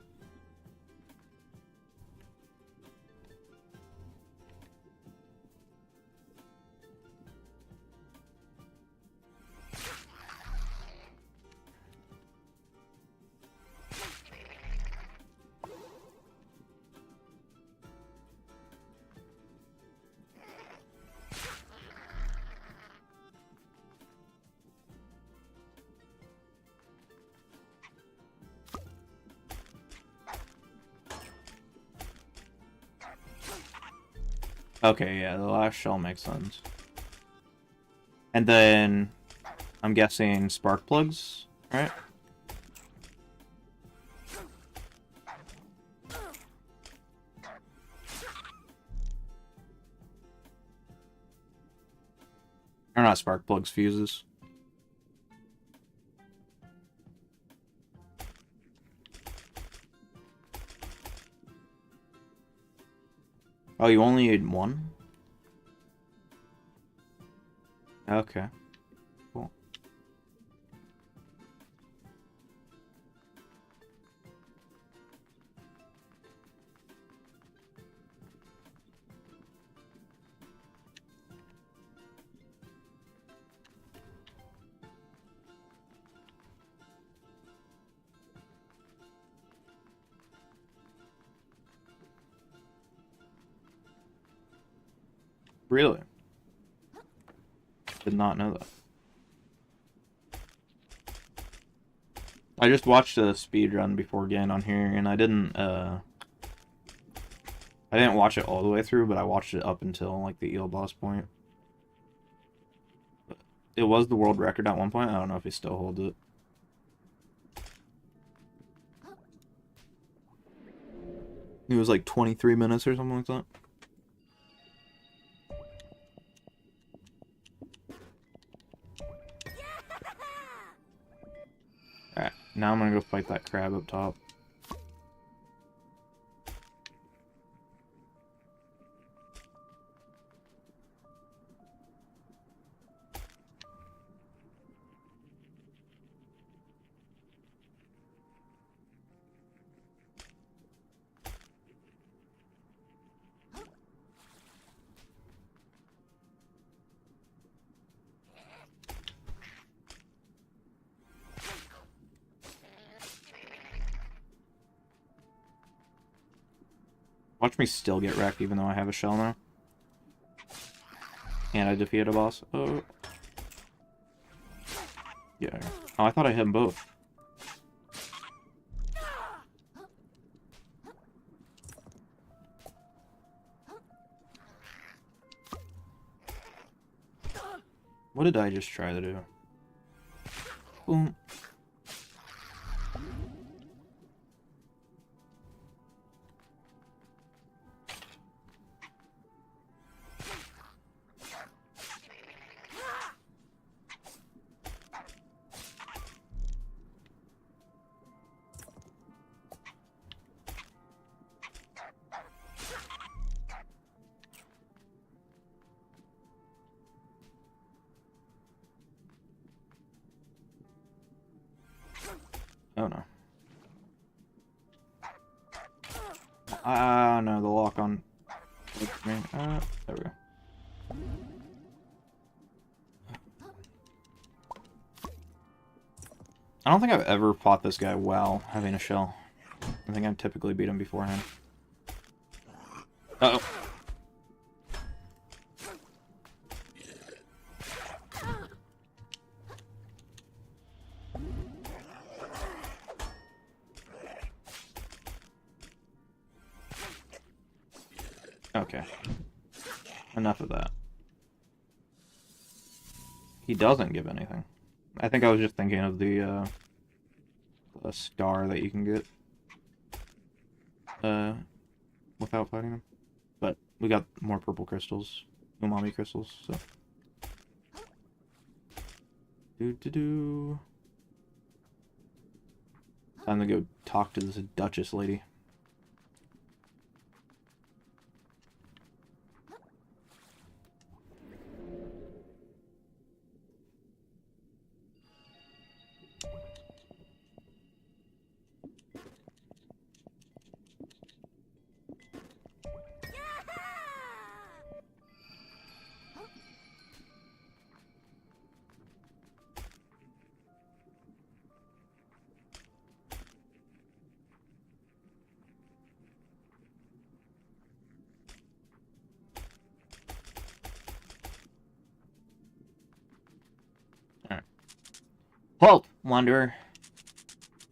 Speaker 5: Okay, yeah, the last shell makes sense. And then, I'm guessing spark plugs, right? Or not spark plugs, fuses. Oh, you only need one? Okay. Cool. Really? Did not know that. I just watched a speed run before getting on here, and I didn't watch it all the way through, but I watched it up until like the eel boss point. It was the world record at one point. I don't know if he still holds it. It was like 23 minutes or something like that. Alright, now I'm gonna go fight that crab up top. Watch me still get wrecked even though I have a shell now. And I defeated a boss. Oh. Yeah. Oh, I thought I hit them both. What did I just try to do? Boom. Oh no. Ah, no, the lock on. There we go. I don't think I've ever fought this guy while having a shell. I think I've typically beat him beforehand. Uh-oh. Okay. Enough of that. He doesn't give anything. I think I was just thinking of the star that you can get without fighting him. But we got more purple crystals, umami crystals, so. Do. Time to go talk to this Duchess lady. Halt, wanderer.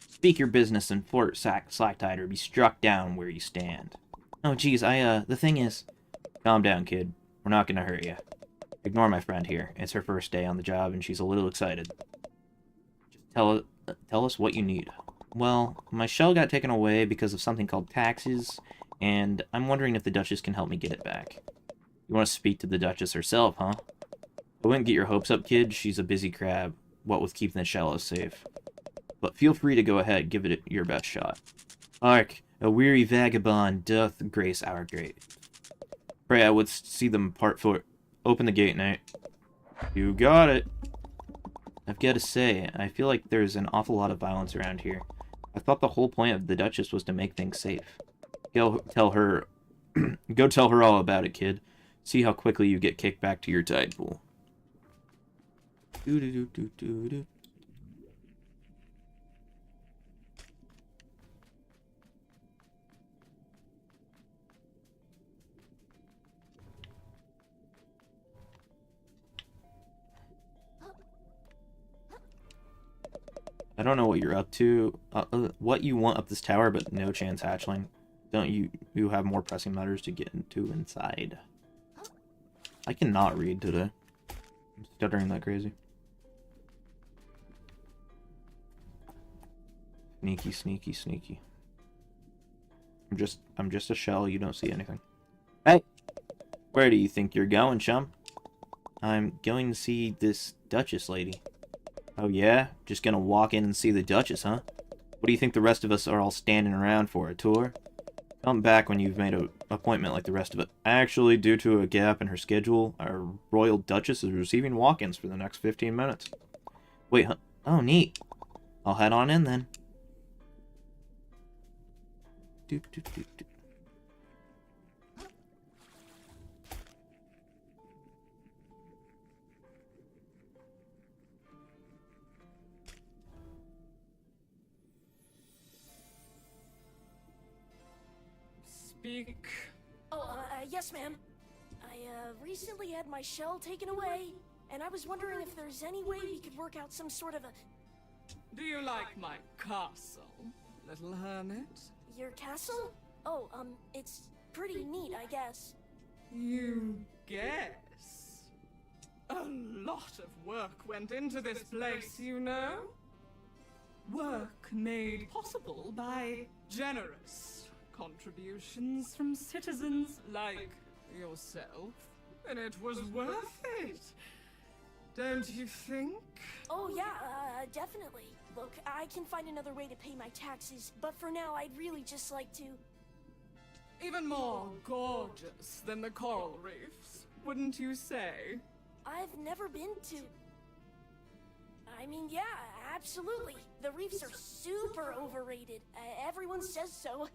Speaker 5: Speak your business in Fort Slacktide or be struck down where you stand. Oh, geez, the thing is... Calm down, kid. We're not gonna hurt you. Ignore my friend here. It's her first day on the job, and she's a little excited. Just tell us what you need. Well, my shell got taken away because of something called taxes, and I'm wondering if the Duchess can help me get it back. You want to speak to the Duchess herself, huh? I wouldn't get your hopes up, kid. She's a busy crab. What with keeping the shallows safe. But feel free to go ahead, give it your best shot. Hark, a weary vagabond doth grace our grave. Pray I would see them part for. Open the gate, Knight. You got it. I've got to say, I feel like there's an awful lot of violence around here. I thought the whole point of the Duchess was to make things safe. Go tell her all about it, kid. See how quickly you get kicked back to your tide pool. Do. I don't know what you're up to, what you want up this tower, but no chance, hatchling. Don't you have more pressing matters to get into inside? I cannot read today. I'm stuttering like crazy. Sneaky, sneaky, sneaky. I'm just a shell, you don't see anything. Hey! Where do you think you're going, chum? I'm going to see this Duchess lady. Oh yeah? Just gonna walk in and see the Duchess, huh? What do you think the rest of us are all standing around for, a tour? Come back when you've made an appointment like the rest of it. Actually, due to a gap in her schedule, our Royal Duchess is receiving walk-ins for the next 15 minutes. Wait, huh? Oh, neat. I'll head on in then. Doop, doop, doop, doop.
Speaker 7: Speak.
Speaker 3: Oh, yes, ma'am. I, recently had my shell taken away, and I was wondering if there's any way we could work out some sort of a...
Speaker 7: Do you like my castle, little hermit?
Speaker 3: Your castle? Oh, it's pretty neat, I guess.
Speaker 7: You guess. A lot of work went into this place, you know? Work made possible by generous contributions from citizens like yourself. And it was worth it. Don't you think?
Speaker 3: Oh yeah, definitely. Look, I can find another way to pay my taxes, but for now I'd really just like to...
Speaker 7: Even more gorgeous than the coral reefs, wouldn't you say?
Speaker 3: I've never been to... I mean, yeah, absolutely. The reefs are super overrated. Everyone says so.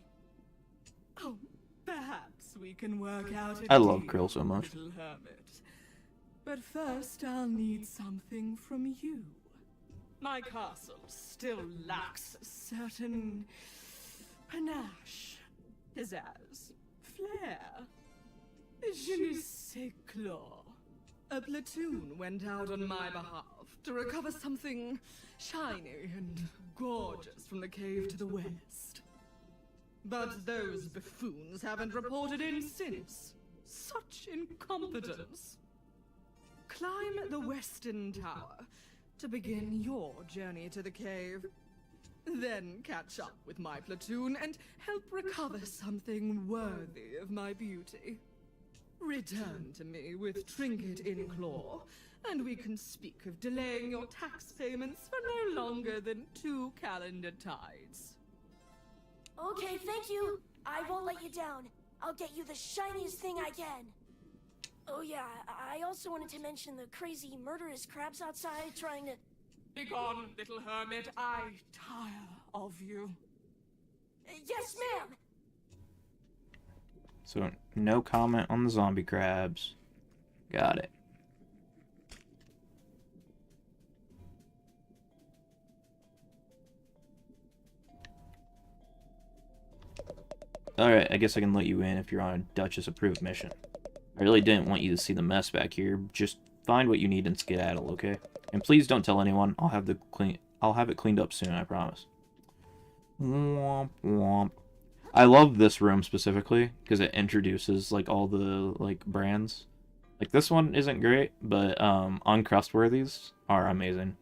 Speaker 7: Oh, perhaps we can work out a
Speaker 5: I love
Speaker 7: deal,
Speaker 5: Krill so much.
Speaker 7: little hermit. But first, I'll need something from you. My castle still lacks a certain panache, pizzazz, flair. Je ne sais quoi. A platoon went out on my behalf to recover something shiny and gorgeous from the cave to the west. But those buffoons haven't reported in since. Such incompetence. Climb the western tower to begin your journey to the cave. Then catch up with my platoon and help recover something worthy of my beauty. Return to me with trinket in claw, and we can speak of delaying your tax payments for no longer than 2 calendar tides.
Speaker 3: Okay, thank you. I won't let you down. I'll get you the shiniest thing I can. Oh yeah, I also wanted to mention the crazy murderous crabs outside trying to...
Speaker 7: Begone, little hermit. I tire of you.
Speaker 3: Yes, ma'am!
Speaker 5: So, no comment on the zombie crabs. Got it. Alright, I guess I can let you in if you're on a Duchess-approved mission. I really didn't want you to see the mess back here. Just find what you need and skedaddle, okay? And please don't tell anyone. I'll have it cleaned up soon, I promise. Womp womp. I love this room specifically because it introduces like all the like brands. Like this one isn't great, but Uncrustworthies are amazing.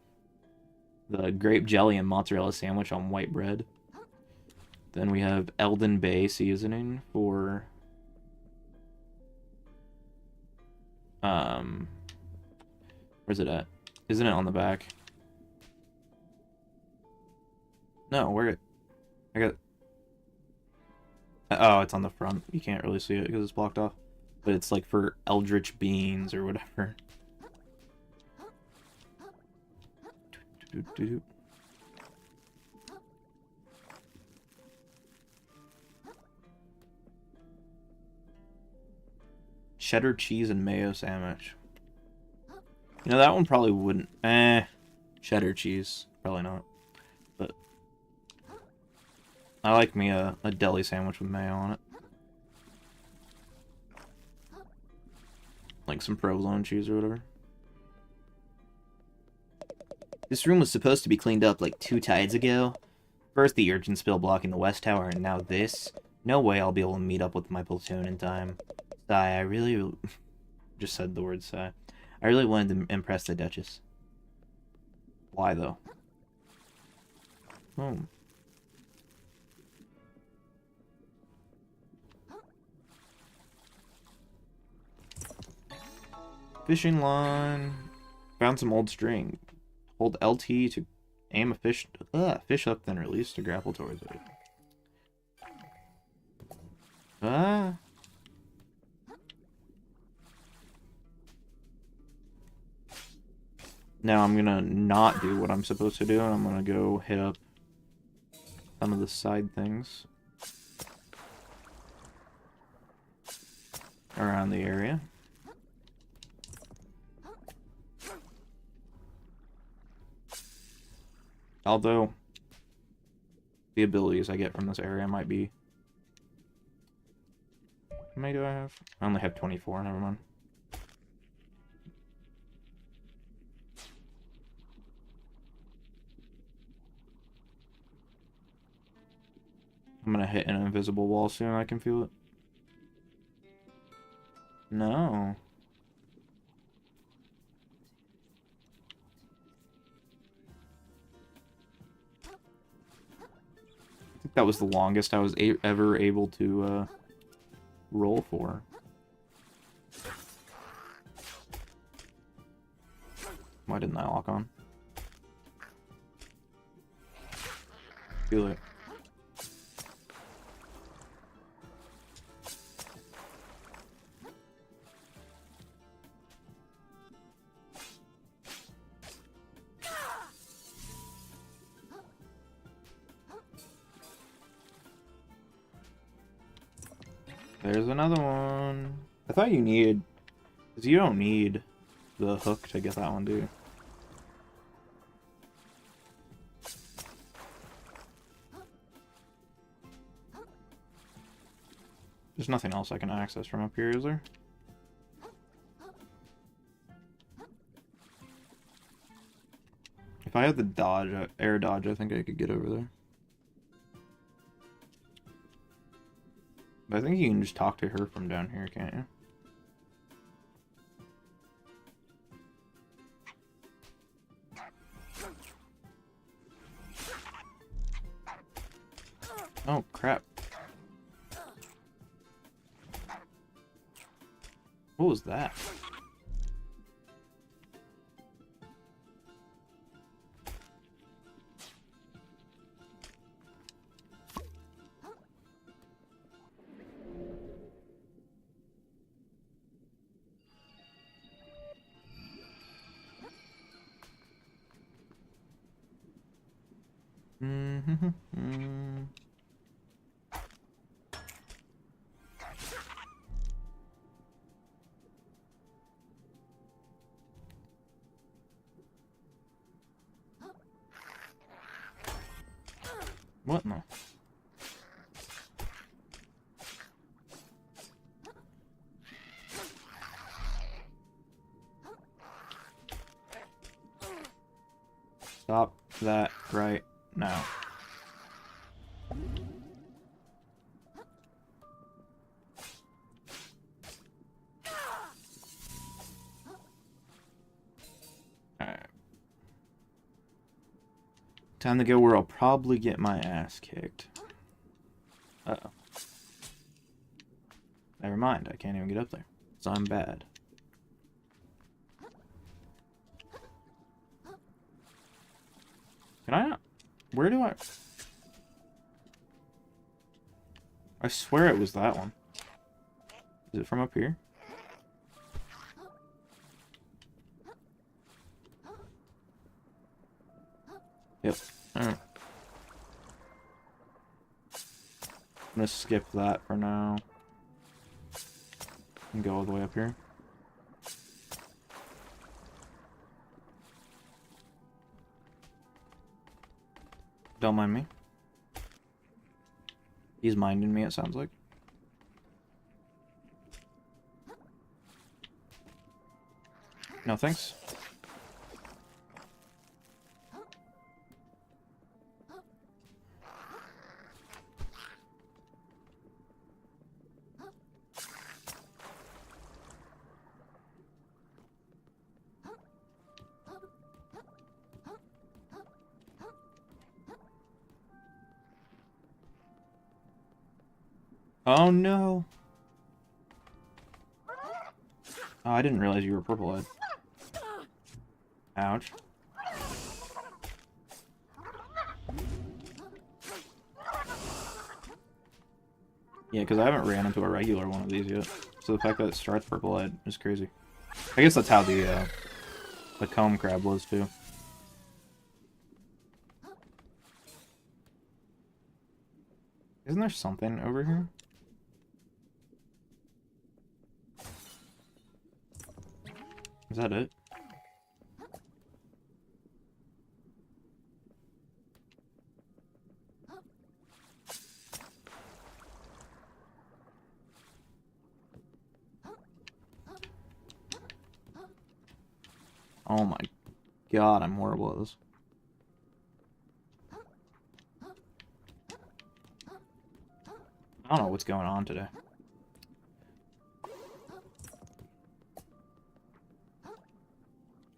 Speaker 5: The grape jelly and mozzarella sandwich on white bread. Then we have Elden Bay seasoning for where's it at? Isn't it on the back? No, where I got... Oh, it's on the front. You can't really see it because it's blocked off. But it's like for Eldritch Beans or whatever. Cheddar cheese and mayo sandwich. You know, that one probably wouldn't... Cheddar cheese. Probably not. But I like me a deli sandwich with mayo on it. Like some provolone cheese or whatever.
Speaker 1: This room was supposed to be cleaned up like 2 tides ago. First the urchin spill blocking the west tower, and now this. No way I'll be able to meet up with my platoon in time. Sigh, I really... just said the word sigh. I really wanted to impress the Duchess. Why, though? Oh.
Speaker 5: Fishing line. Found some old string. Hold LT to aim a fish up, then release to grapple towards it. Ah. Now I'm gonna not do what I'm supposed to do, and I'm gonna go hit up some of the side things around the area. Although, the abilities I get from this area might be... How many do I have? I only have 24, never mind. I'm gonna hit an invisible wall soon, I can feel it. No. think that was the longest I was ever able to roll for. Why didn't I lock on? Feel it. There's another one. I thought you needed... Because you don't need the hook to get that one, do you? There's nothing else I can access from up here, is there? If I had the dodge, air dodge, I think I could get over there. But I think you can just talk to her from down here, can't you? Oh, crap. What was that? What in the... Stop that right now. Alright. Time to go where I'll probably get my ass kicked. Uh-oh. Never mind, I can't even get up there. So I'm bad. Can I not? Where do I... I swear it was that one. Is it from up here? Yep. Alright. I'm gonna skip that for now. And go all the way up here. Don't mind me. He's minding me, it sounds like. No thanks. Oh no! Oh, I didn't realize you were purple-eyed. Ouch. Yeah, because I haven't ran into a regular one of these yet. So the fact that it starts purple-eyed is crazy. I guess that's how the comb crab was too. Isn't there something over here? Is that it? Oh my god, I'm horrible at this. I don't know what's going on today.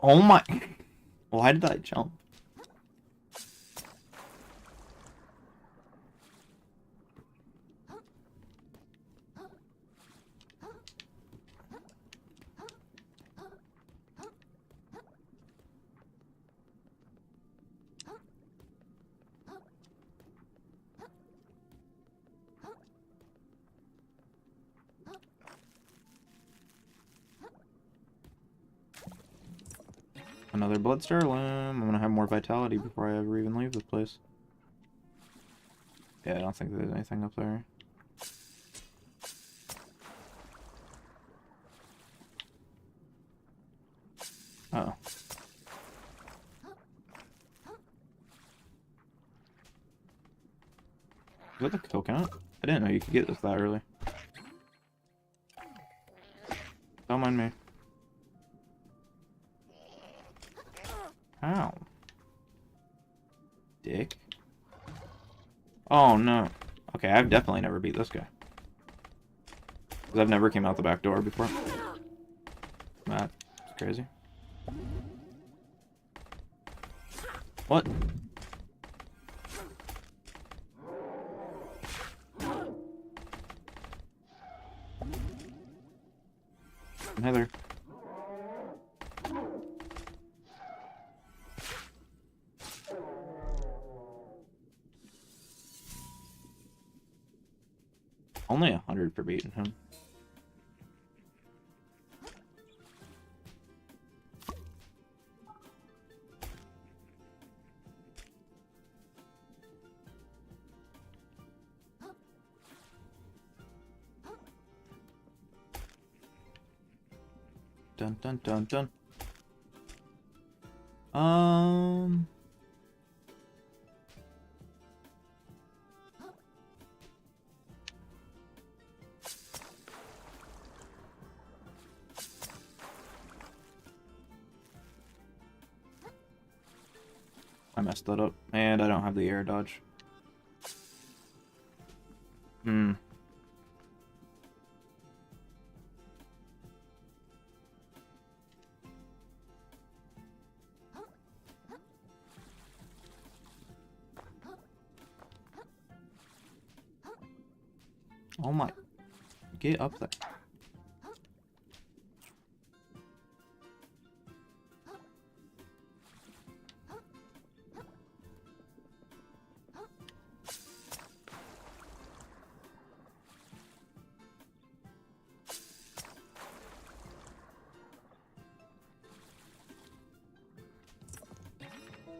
Speaker 5: Oh my... Why did I jump? Another Bloodstar Limb. I'm gonna have more vitality before I ever even leave this place. Yeah, I don't think there's anything up there. Uh-oh. Is that the coconut? I didn't know you could get this that early. Don't mind me. Ow. Dick. Oh no. Okay, I've definitely never beat this guy. Because I've never came out the back door before. That's crazy. What? Heather. Only 100 for beating him. Dun dun dun dun. I messed that up, and I don't have the air dodge. Oh my. Get up there.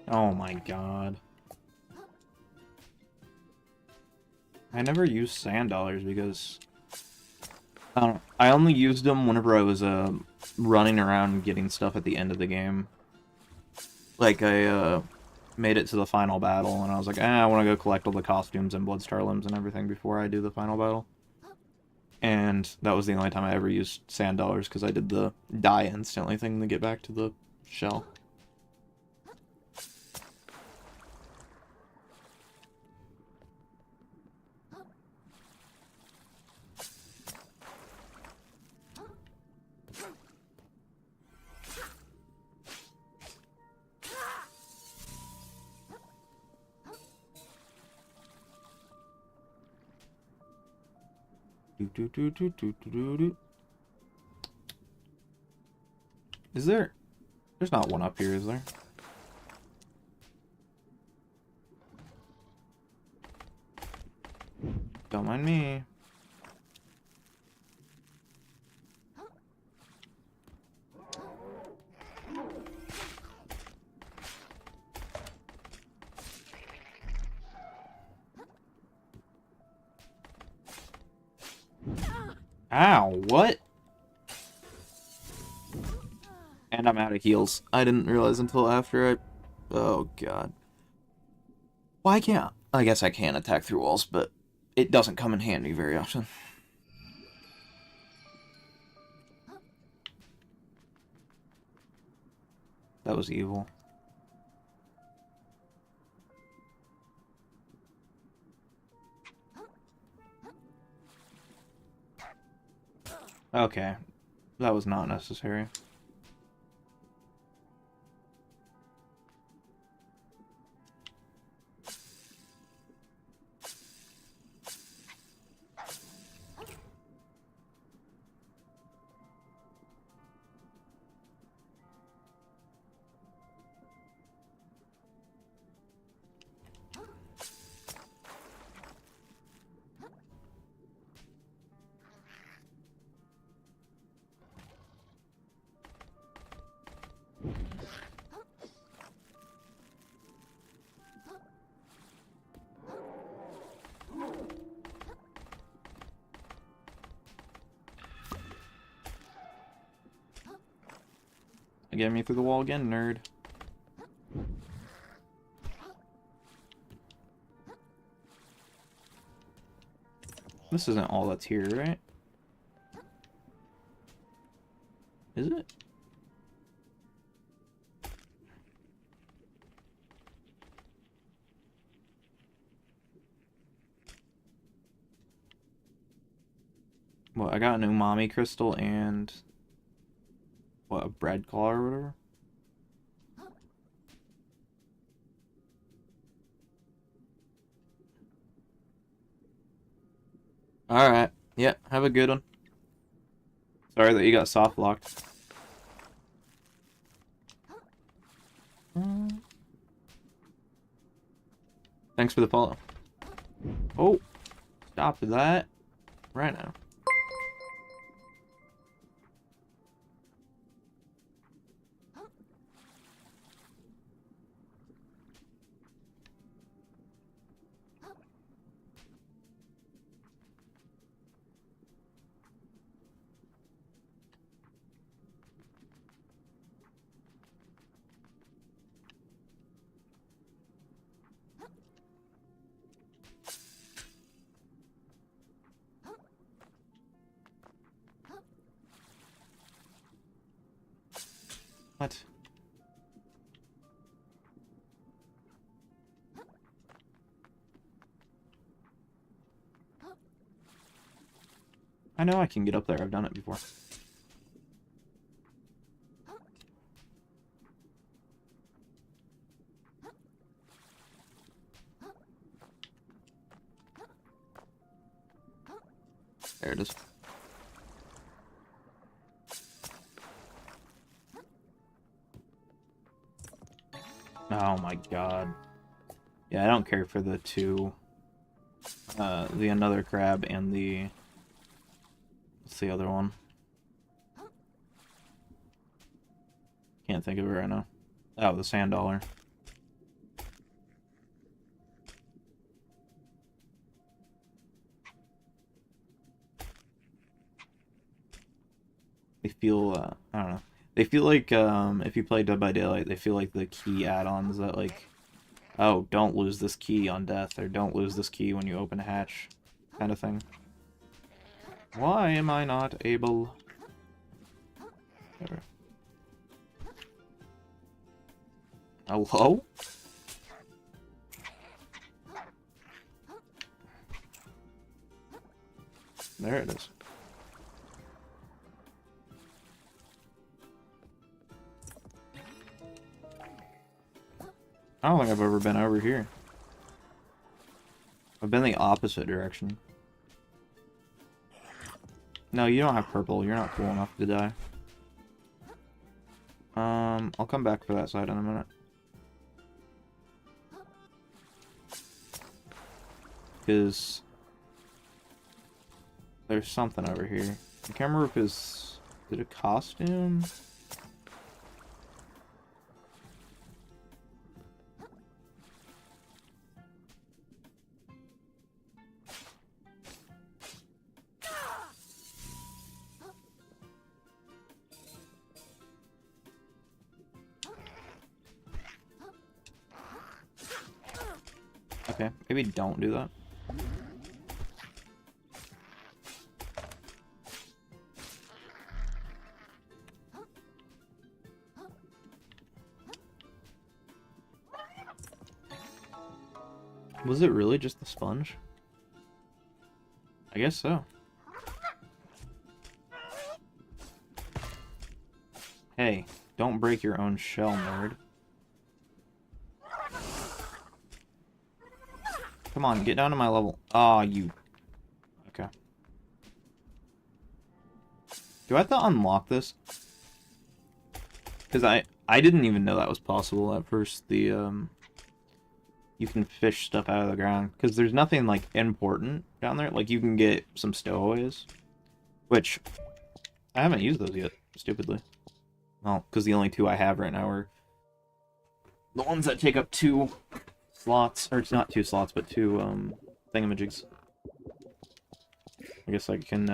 Speaker 5: Oh my god. I never used sand dollars because I don't know, I only used them whenever I was running around and getting stuff at the end of the game. Like I made it to the final battle and I was like, I want to go collect all the costumes and Bloodstar limbs and everything before I do the final battle. And that was the only time I ever used sand dollars because I did the die instantly thing to get back to the shell. Is there? There's not one up here, is there? Don't mind me. Ow, what? And I'm out of heals. I didn't realize until after I... Oh, God. Why can't... I guess I can attack through walls, but it doesn't come in handy very often. That was evil. Okay. That was not necessary. Get me through the wall again, nerd. This isn't all that's here, right? Is it? Well, I got an umami crystal and what, a bread claw or whatever? Alright. Yeah, have a good one. Sorry that you got soft locked. Thanks for the follow. Oh, stop that right now. What? I know I can get up there. I've done it before. There it is. Oh my god. Yeah, I don't care for the two. The another crab and the... What's the other one? Can't think of it right now. Oh, the sand dollar. They feel, I don't know. They feel like, if you play Dead by Daylight, they feel like the key add-ons that, like, oh, don't lose this key on death, or don't lose this key when you open a hatch, kind of thing. Why am I not able... There. Hello? There it is. I don't think I've ever been over here. I've been the opposite direction. No, you don't have purple. You're not cool enough to die. I'll come back for that side in a minute. Because there's something over here. I can't remember if it's... Is it a costume? Okay, maybe don't do that. Was it really just the sponge? I guess so. Hey, don't break your own shell, nerd. Come on, get down to my level. Aw, you... Okay. Do I have to unlock this? Because I didn't even know that was possible at first, the, you can fish stuff out of the ground. Because there's nothing, like, important down there. Like, you can get some stowaways. Which, I haven't used those yet, stupidly. Well, because the only two I have right now are the ones that take up 2 slots, or it's not 2 slots, but 2 thingamajigs. I guess I can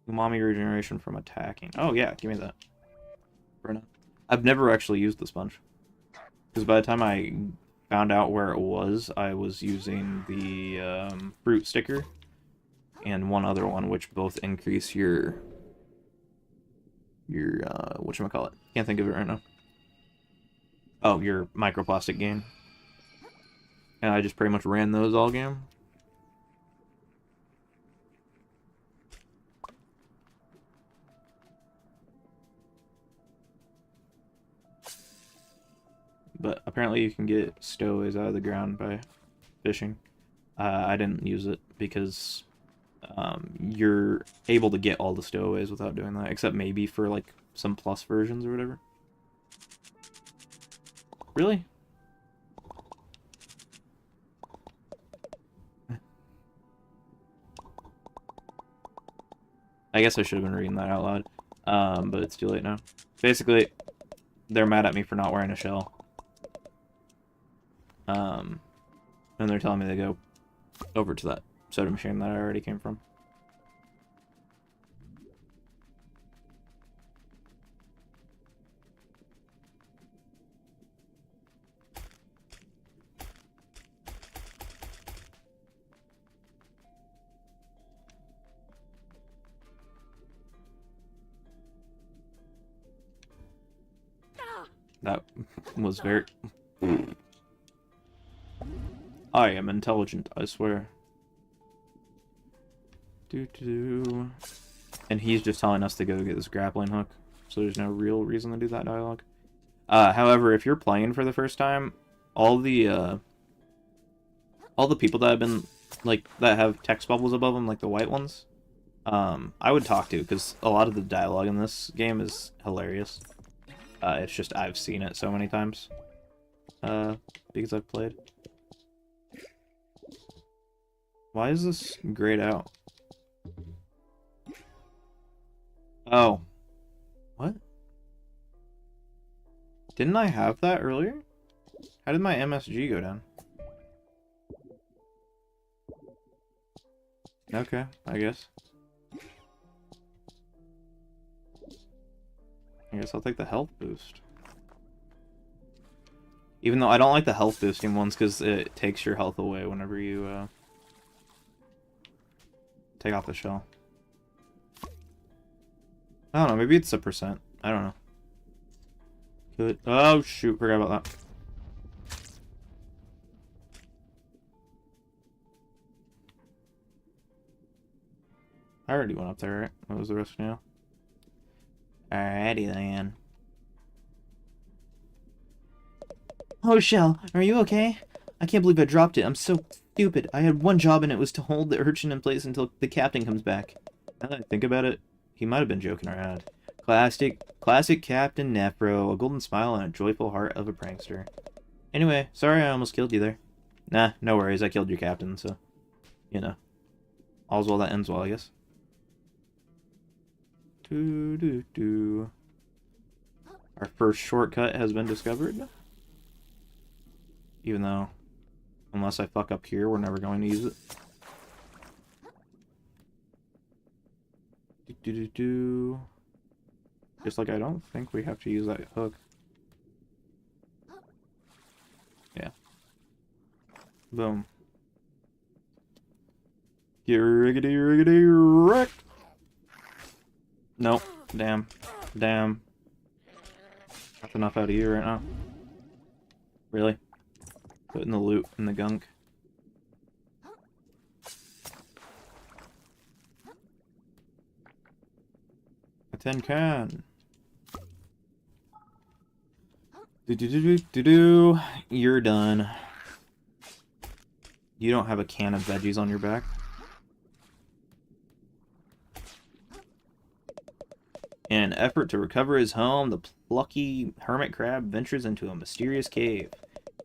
Speaker 5: umami regeneration from attacking. Oh yeah, give me that. for now. I've never actually used the sponge. Because by the time I found out where it was, I was using the fruit sticker and one other one, which both increase your whatchamacallit? Can't think of it right now. Oh, your microplastic gain. And I just pretty much ran those all game. But apparently you can get stowaways out of the ground by fishing. I didn't use it because you're able to get all the stowaways without doing that, except maybe for like some plus versions or whatever. Really? I guess I should have been reading that out loud, but it's too late now. Basically, they're mad at me for not wearing a shell. And they're telling me to go over to that soda machine that I already came from. That was very... I am intelligent, I swear. Doo-doo. And he's just telling us to go get this grappling hook, so there's no real reason to do that dialogue. However, if you're playing for the first time, all the people that have been, like, that have text bubbles above them, like the white ones, I would talk to, because a lot of the dialogue in this game is hilarious. It's just I've seen it so many times, because I've played. Why is this grayed out? Oh. What? Didn't I have that earlier? How did my MSG go down? Okay, I guess. I guess I'll take the health boost. Even though I don't like the health boosting ones because it takes your health away whenever you take off the shell. I don't know, maybe it's a percent. I don't know. Good. Oh shoot, forgot about that. I already went up there, right? What was the rest now? Alrighty then. Oh, Shell, are you okay? I can't believe I dropped it. I'm so stupid. I had one job and it was to hold the urchin in place until the captain comes back. Now that I think about it, he might have been joking around. Classic Captain Nephro, a golden smile and a joyful heart of a prankster. Anyway, sorry I almost killed you there. Nah, no worries, I killed your captain, so, you know. All's well that ends well, I guess. Our first shortcut has been discovered. Even though, unless I fuck up here, we're never going to use it. Just like I don't think we have to use that hook. Yeah. Boom. Get riggedy wrecked. Nope. Damn. Damn. That's enough out of you right now. Really? Putting the loot in the gunk. A tin can. You're done. You don't have a can of veggies on your back. In an effort to recover his home, the plucky hermit crab ventures into a mysterious cave.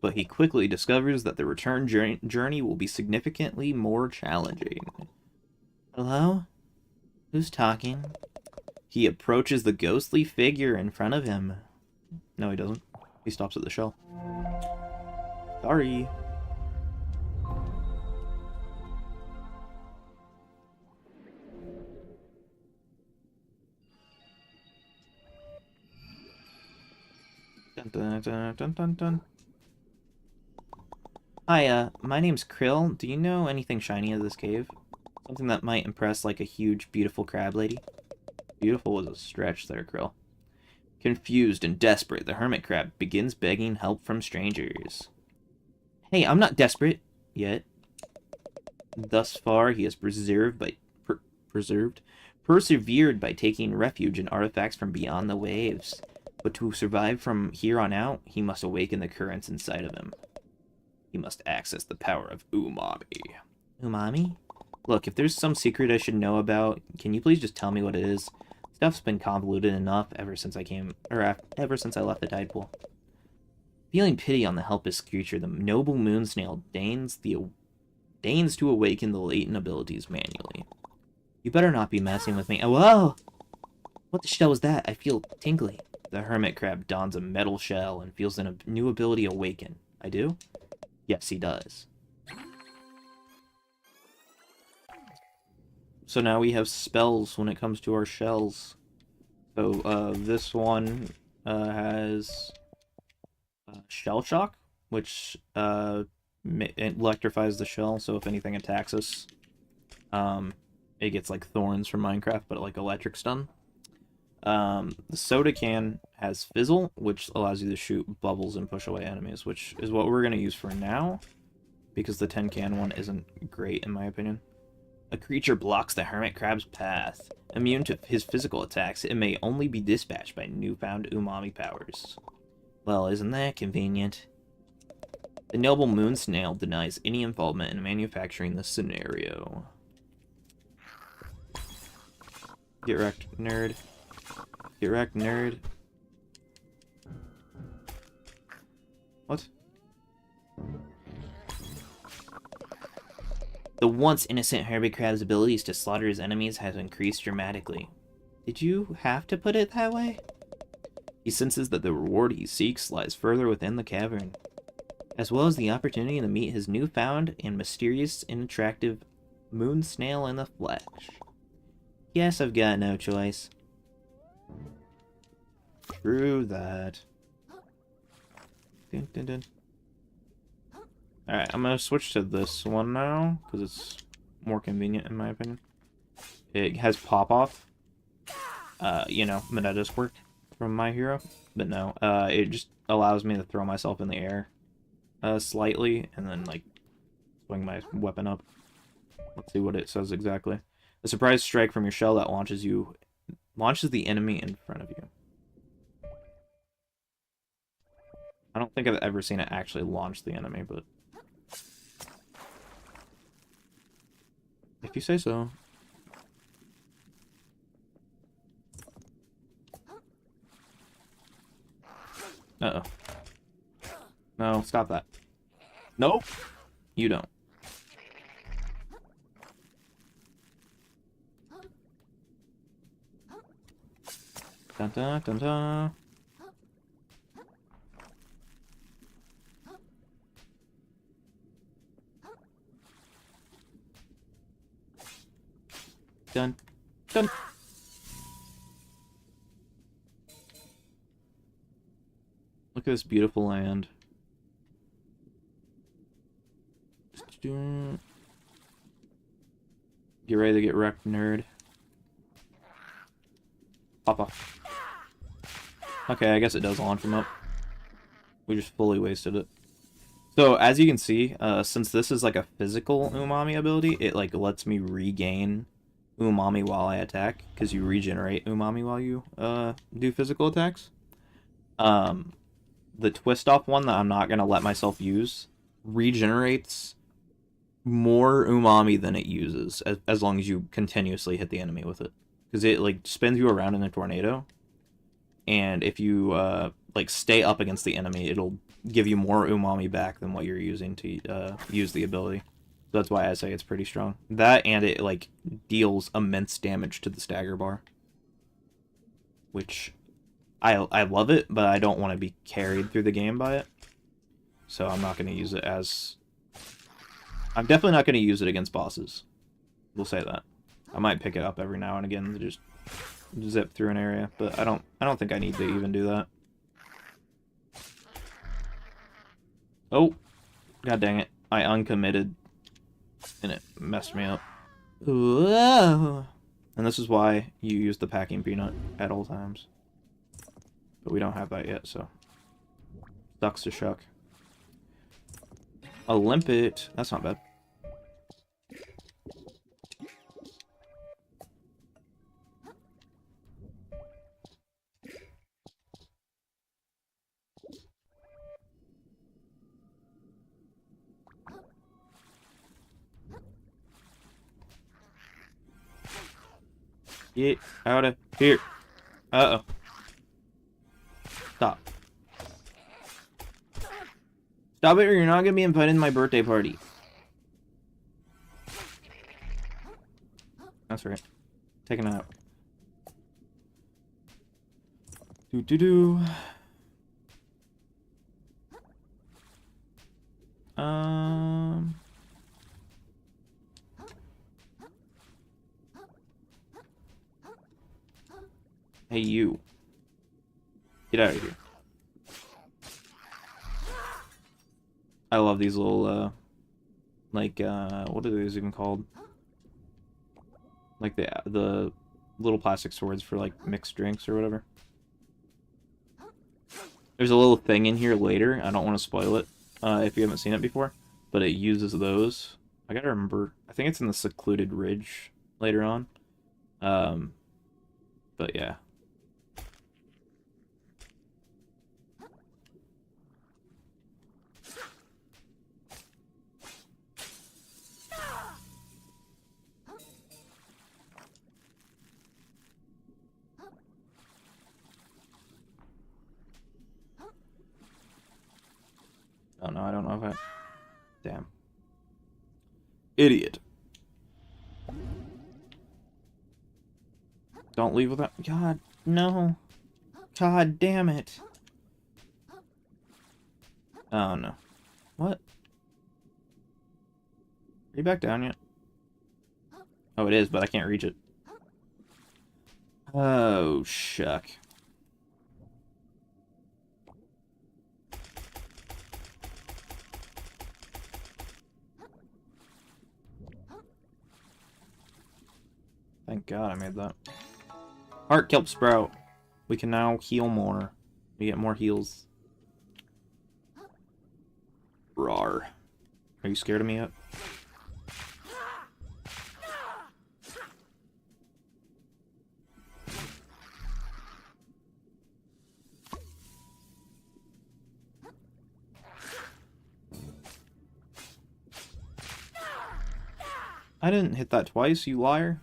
Speaker 5: But he quickly discovers that the return journey will be significantly more challenging. Hello? Who's talking? He approaches the ghostly figure in front of him. No, he doesn't. He stops at the shell. Sorry. Dun, dun, dun, dun, dun. Hi, my name's Krill. Do you know anything shiny of this cave? Something that might impress like a huge, beautiful crab lady? Beautiful was a stretch there, Krill. Confused and desperate, the hermit crab begins begging help from strangers. Hey, I'm not desperate yet. Thus far, he has persevered by taking refuge in artifacts from beyond the waves. But to survive from here on out, he must awaken the currents inside of him. He must access the power of umami. Umami? Look, if there's some secret I should know about, can you please just tell me what it is? Stuff's been convoluted enough ever since I left the tide pool. Feeling pity on the helpless creature, the noble moon snail deigns to awaken the latent abilities manually. You better not be messing with me. Oh, whoa! What the shell was that? I feel tingly. The hermit crab dons a metal shell and feels a new ability awaken. I do? Yes, he does. So now we have spells when it comes to our shells. So this one has Shell Shock, which electrifies the shell, so if anything attacks us, it gets like thorns from Minecraft, but like electric stun. The soda can has Fizzle, which allows you to shoot bubbles and push away enemies, which is what we're going to use for now, because the 10 can one isn't great in my opinion. A creature blocks the hermit crab's path. Immune to his physical attacks, it may only be dispatched by newfound umami powers. Well, isn't that convenient? The noble moon snail denies any involvement in manufacturing this scenario. Get wrecked, nerd. Get wrecked, nerd. What? The once innocent hermit crab's abilities to slaughter his enemies has increased dramatically. Did you have to put it that way? He senses that the reward he seeks lies further within the cavern, as well as the opportunity to meet his newfound and mysterious and attractive moon snail in the flesh. Guess I've got no choice. True that. Dun, dun, dun. Alright, I'm gonna switch to this one now, because it's more convenient in my opinion. It has pop-off. You know, Monetta's quirk from My Hero. But no, it just allows me to throw myself in the air slightly, and then, like, swing my weapon up. Let's see what it says exactly. A surprise strike from your shell that launches the enemy in front of you. I don't think I've ever seen it actually launch the enemy, but if you say so. Uh-oh. No, stop that. Nope. You don't. Dun dun dun dun. Dun dun. Look at this beautiful land. Get ready to get wrecked, nerd. Papa. Okay, I guess it does launch him up. We just fully wasted it. So, as you can see, since this is like a physical umami ability, it like lets me regain umami while I attack, because you regenerate umami while you do physical attacks. The twist off one that I'm not going to let myself use regenerates more umami than it uses, as long as you continuously hit the enemy with it. Because it like spins you around in a tornado, and if you like stay up against the enemy, it'll give you more umami back than what you're using to use the ability. So that's why I say it's pretty strong. That, and it like deals immense damage to the stagger bar, which I love it, but I don't want to be carried through the game by it. So I'm not going to use it as... I'm definitely not going to use it against bosses. We'll say that. I might pick it up every now and again to just zip through an area, but I don't think I need to even do that. Oh, god dang it. I uncommitted, and it messed me up. Whoa. And this is why you use the packing peanut at all times. But we don't have that yet, so... Sucks to shuck. A limpet. That's not bad. Get out of here. Uh-oh. Stop. Stop it or you're not gonna be invited to my birthday party. That's right. Taking a nap. Do-do-do. Hey, you. Get out of here. I love these little, like, what are these even called? Like the little plastic swords for, like, mixed drinks or whatever. There's a little thing in here later. I don't want to spoil it, if you haven't seen it before. But it uses those. I gotta remember. I think it's in the Secluded Ridge later on. But yeah. Oh no, I don't know if I... Damn. Idiot. Don't leave without... God, no. God damn it. Oh no. What? Are you back down yet? Oh, it is, but I can't reach it. Oh, shuck. Thank God I made that. Heart Kelp Sprout. We can now heal more. We get more heals. Rawr. Are you scared of me yet? I didn't hit that twice, you liar.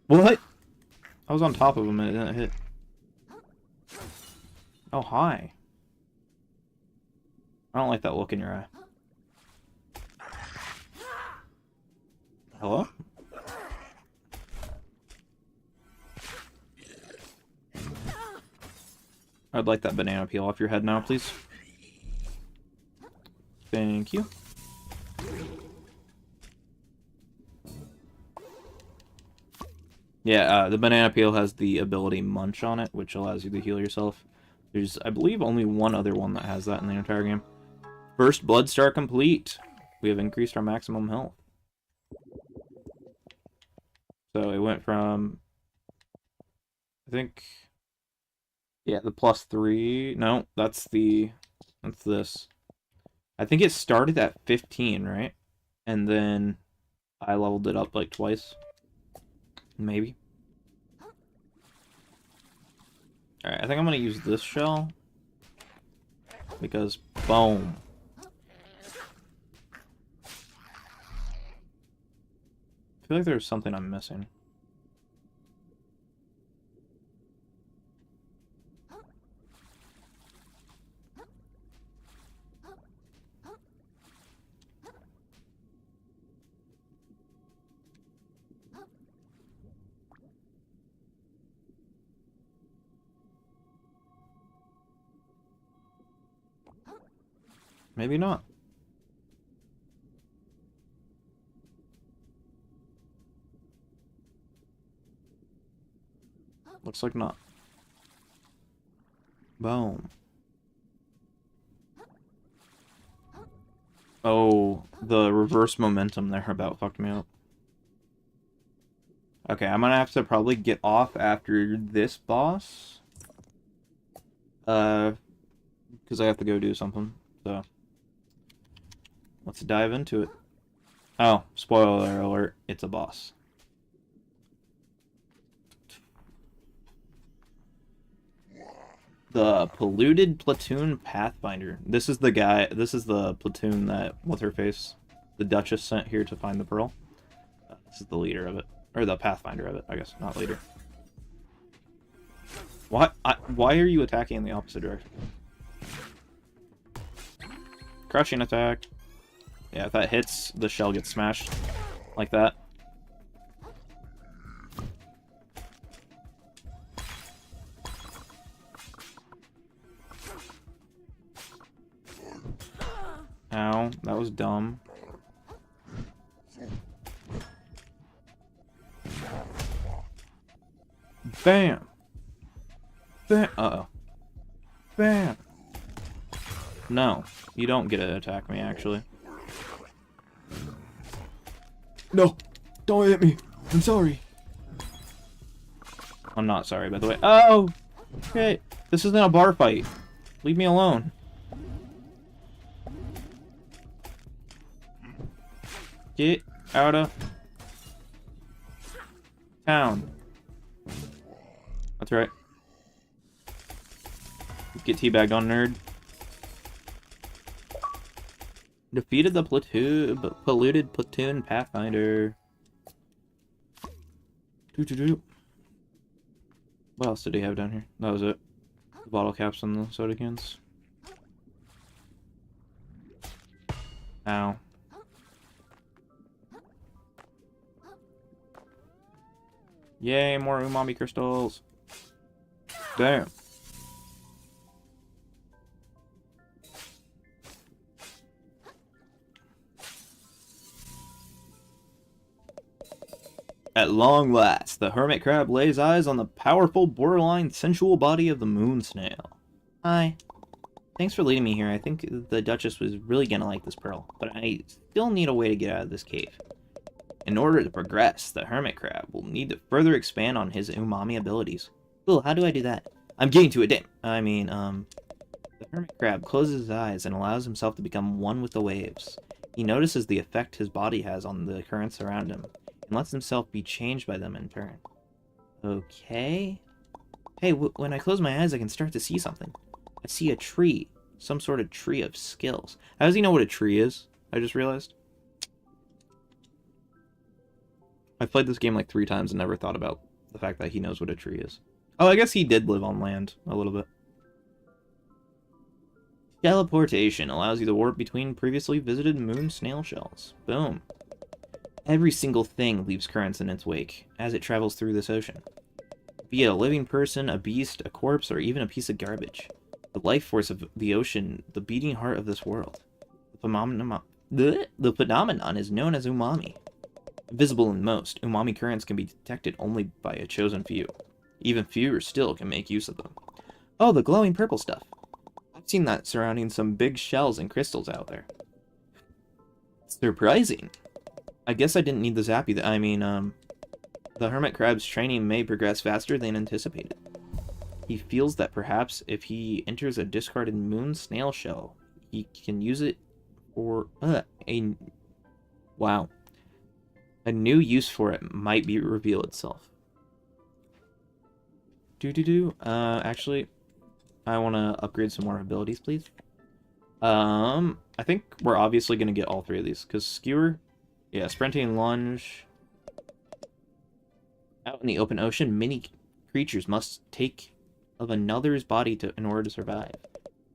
Speaker 5: What? I was on top of him and it didn't hit. Oh, hi. I don't like that look in your eye. Hello? I'd like that banana peel off your head now, please. Thank you. Yeah, the banana peel has the ability Munch on it, which allows you to heal yourself. There's, I believe, only one other one that has that in the entire game. First Blood Star complete. We have increased our maximum health. So it went from, I think, yeah, the +3. No, that's this. I think it started at 15, right? And then I leveled it up like twice. Maybe. Alright, I think I'm gonna use this shell. Because, boom. I feel like there's something I'm missing. Maybe not. Looks like not. Boom. Oh, the reverse momentum there about fucked me up. Okay, I'm gonna have to probably get off after this boss. Because I have to go do something. So, let's dive into it. Oh, spoiler alert, it's a boss. The Polluted Platoon Pathfinder. This is the guy, this is the platoon that, what's-her-face, the Duchess sent here to find the pearl. This is the leader of it. Or the Pathfinder of it, I guess, not leader. Why are you attacking in the opposite direction? Crushing attack. Yeah, if that hits, the shell gets smashed. Like that. Ow, that was dumb. Bam! Bam! Uh-oh. Bam! No, you don't get to attack me, actually.
Speaker 1: No! Don't hit me! I'm sorry!
Speaker 5: I'm not sorry, by the way. Oh! Okay, this isn't a bar fight. Leave me alone. Get out of town. That's right. Get teabagged on, nerd. Defeated the polluted platoon Pathfinder. What else did he have down here? That was it. The bottle caps and the soda cans. Ow. Yay, more umami crystals. Damn. At long last, the hermit crab lays eyes on the powerful, borderline sensual body of the moon snail. Hi. Thanks for leading me here. I think the Duchess was really gonna like this pearl, but I still need a way to get out of this cave. In order to progress, the hermit crab will need to further expand on his umami abilities. Cool, how do I do that? I'm getting to it, damn. The hermit crab closes his eyes and allows himself to become one with the waves. He notices the effect his body has on the currents around him, and lets himself be changed by them in turn. Okay? Hey, when I close my eyes, I can start to see something. I see a tree. Some sort of tree of skills. How does he know what a tree is? I just realized. I've played this game like 3 times and never thought about the fact that he knows what a tree is. Oh, I guess he did live on land a little bit. Teleportation allows you to warp between previously visited moon snail shells. Boom. Every single thing leaves currents in its wake as it travels through this ocean. Be it a living person, a beast, a corpse, or even a piece of garbage. The life force of the ocean, the beating heart of this world. The phenomenon is known as umami. Invisible in most, umami currents can be detected only by a chosen few. Even fewer still can make use of them. Oh, the glowing purple stuff. I've seen that surrounding some big shells and crystals out there. Surprising. I guess I didn't need the zappy. The hermit crab's training may progress faster than anticipated. He feels that perhaps if he enters a discarded moon snail shell, he can use it for wow. A new use for it might reveal itself. Actually, I want to upgrade some more abilities, please. I think we're obviously going to get all 3 of these, because Skewer, yeah, Sprinting Lunge. Out in the open ocean, many creatures must take of another's body in order to survive.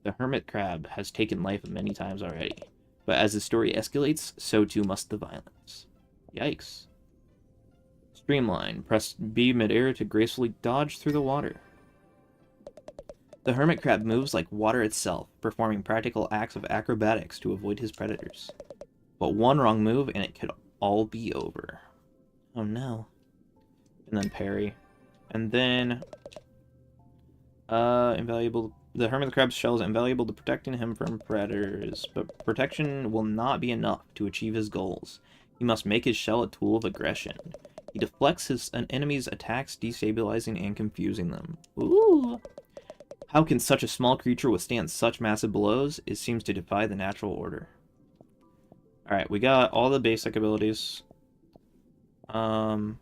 Speaker 5: The hermit crab has taken life many times already, but as the story escalates, so too must the violence. Yikes. Streamline. Press B midair to gracefully dodge through the water. The hermit crab moves like water itself, performing practical acts of acrobatics to avoid his predators. But one wrong move and it could all be over. Oh no. And then parry. And then invaluable The hermit crab's shell is invaluable to protecting him from predators, but protection will not be enough to achieve his goals. He must make his shell a tool of aggression. He deflects an enemy's attacks, destabilizing and confusing them. Ooh! How can such a small creature withstand such massive blows? It seems to defy the natural order. Alright, we got all the basic abilities. Ebb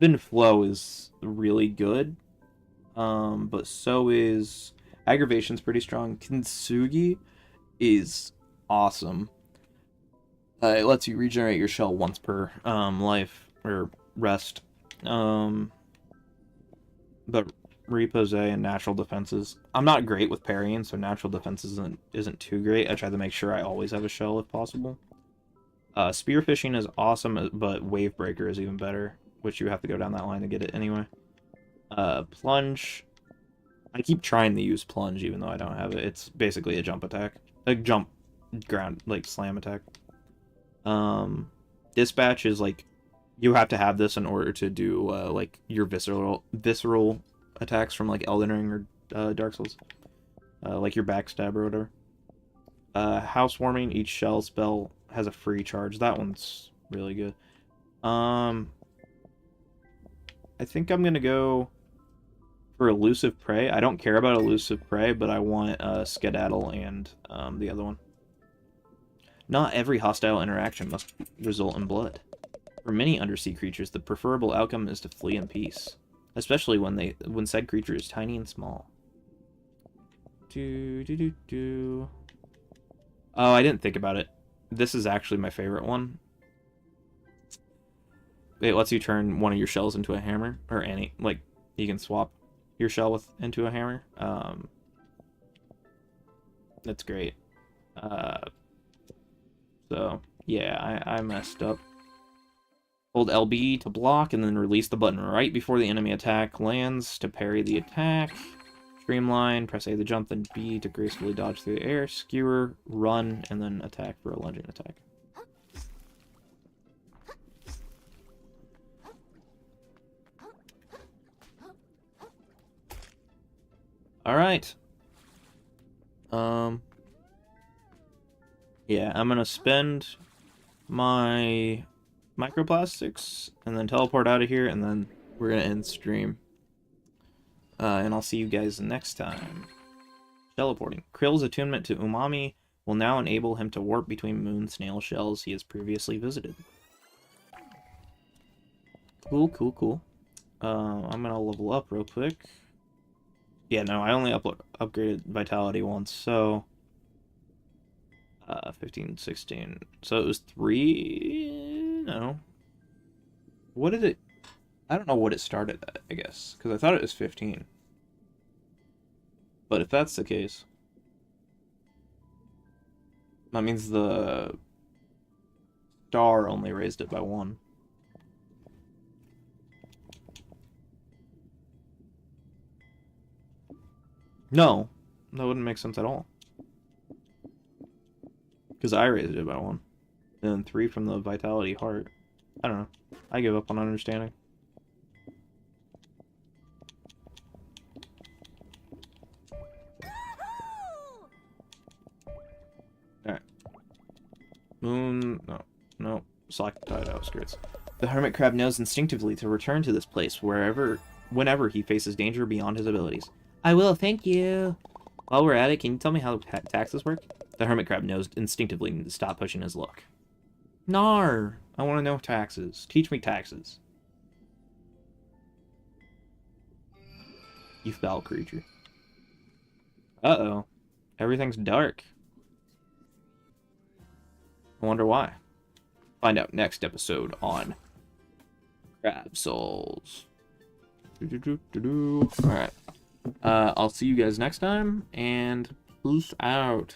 Speaker 5: and Flow is really good. But so is Aggravation's pretty strong. Kintsugi is awesome. It lets you regenerate your shell once per life or rest. But Repose and natural defenses. I'm not great with parrying, so natural defense isn't too great. I try to make sure I always have a shell if possible. Spearfishing is awesome, but Wave Breaker is even better, which you have to go down that line to get it anyway. Plunge. I keep trying to use Plunge even though I don't have it. It's basically a jump attack. Like jump ground, like slam attack. Dispatch is like, you have to have this in order to do like your visceral attacks from like Elden Ring or Dark Souls. Like your backstab or whatever. Housewarming, each shell spell has a free charge. That one's really good. I think I'm gonna go for Elusive Prey. I don't care about Elusive Prey, but I want Skedaddle and the other one. Not every hostile interaction must result in blood. For many undersea creatures, the preferable outcome is to flee in peace, especially when said creature is tiny and small. Oh, I didn't think about it. This is actually my favorite one. It lets you turn one of your shells into a hammer, or any, like, you can swap your shell into a hammer. That's great. So, yeah, I messed up. Hold LB to block, and then release the button right before the enemy attack lands to parry the attack. Streamline, press A to jump, then B to gracefully dodge through the air. Skewer, run, and then attack for a lunging attack. Alright. Yeah, I'm gonna spend my microplastics and then teleport out of here, and then we're gonna end stream. And I'll see you guys next time. Teleporting. Krill's attunement to Umami will now enable him to warp between moon snail shells he has previously visited. Cool, cool, cool. I'm gonna level up real quick. Yeah, no, I only upgraded Vitality once, so... 15, 16... So it was 3... No. What did it... I don't know what it started at, I guess, because I thought it was 15. But if that's the case... that means the... star only raised it by 1. No, that wouldn't make sense at all. Because I raised it by 1. And then 3 from the Vitality Heart. I don't know. I give up on understanding. Alright. Moon... No. Select tide outskirts. The hermit crab knows instinctively to return to this place whenever he faces danger beyond his abilities. I will, thank you. While we're at it, can you tell me how taxes work? The hermit crab knows instinctively to stop pushing his luck. Nar! I want to know taxes. Teach me taxes. You foul creature. Uh-oh. Everything's dark. I wonder why. Find out next episode on Crab Souls. Alright. I'll see you guys next time, and peace out.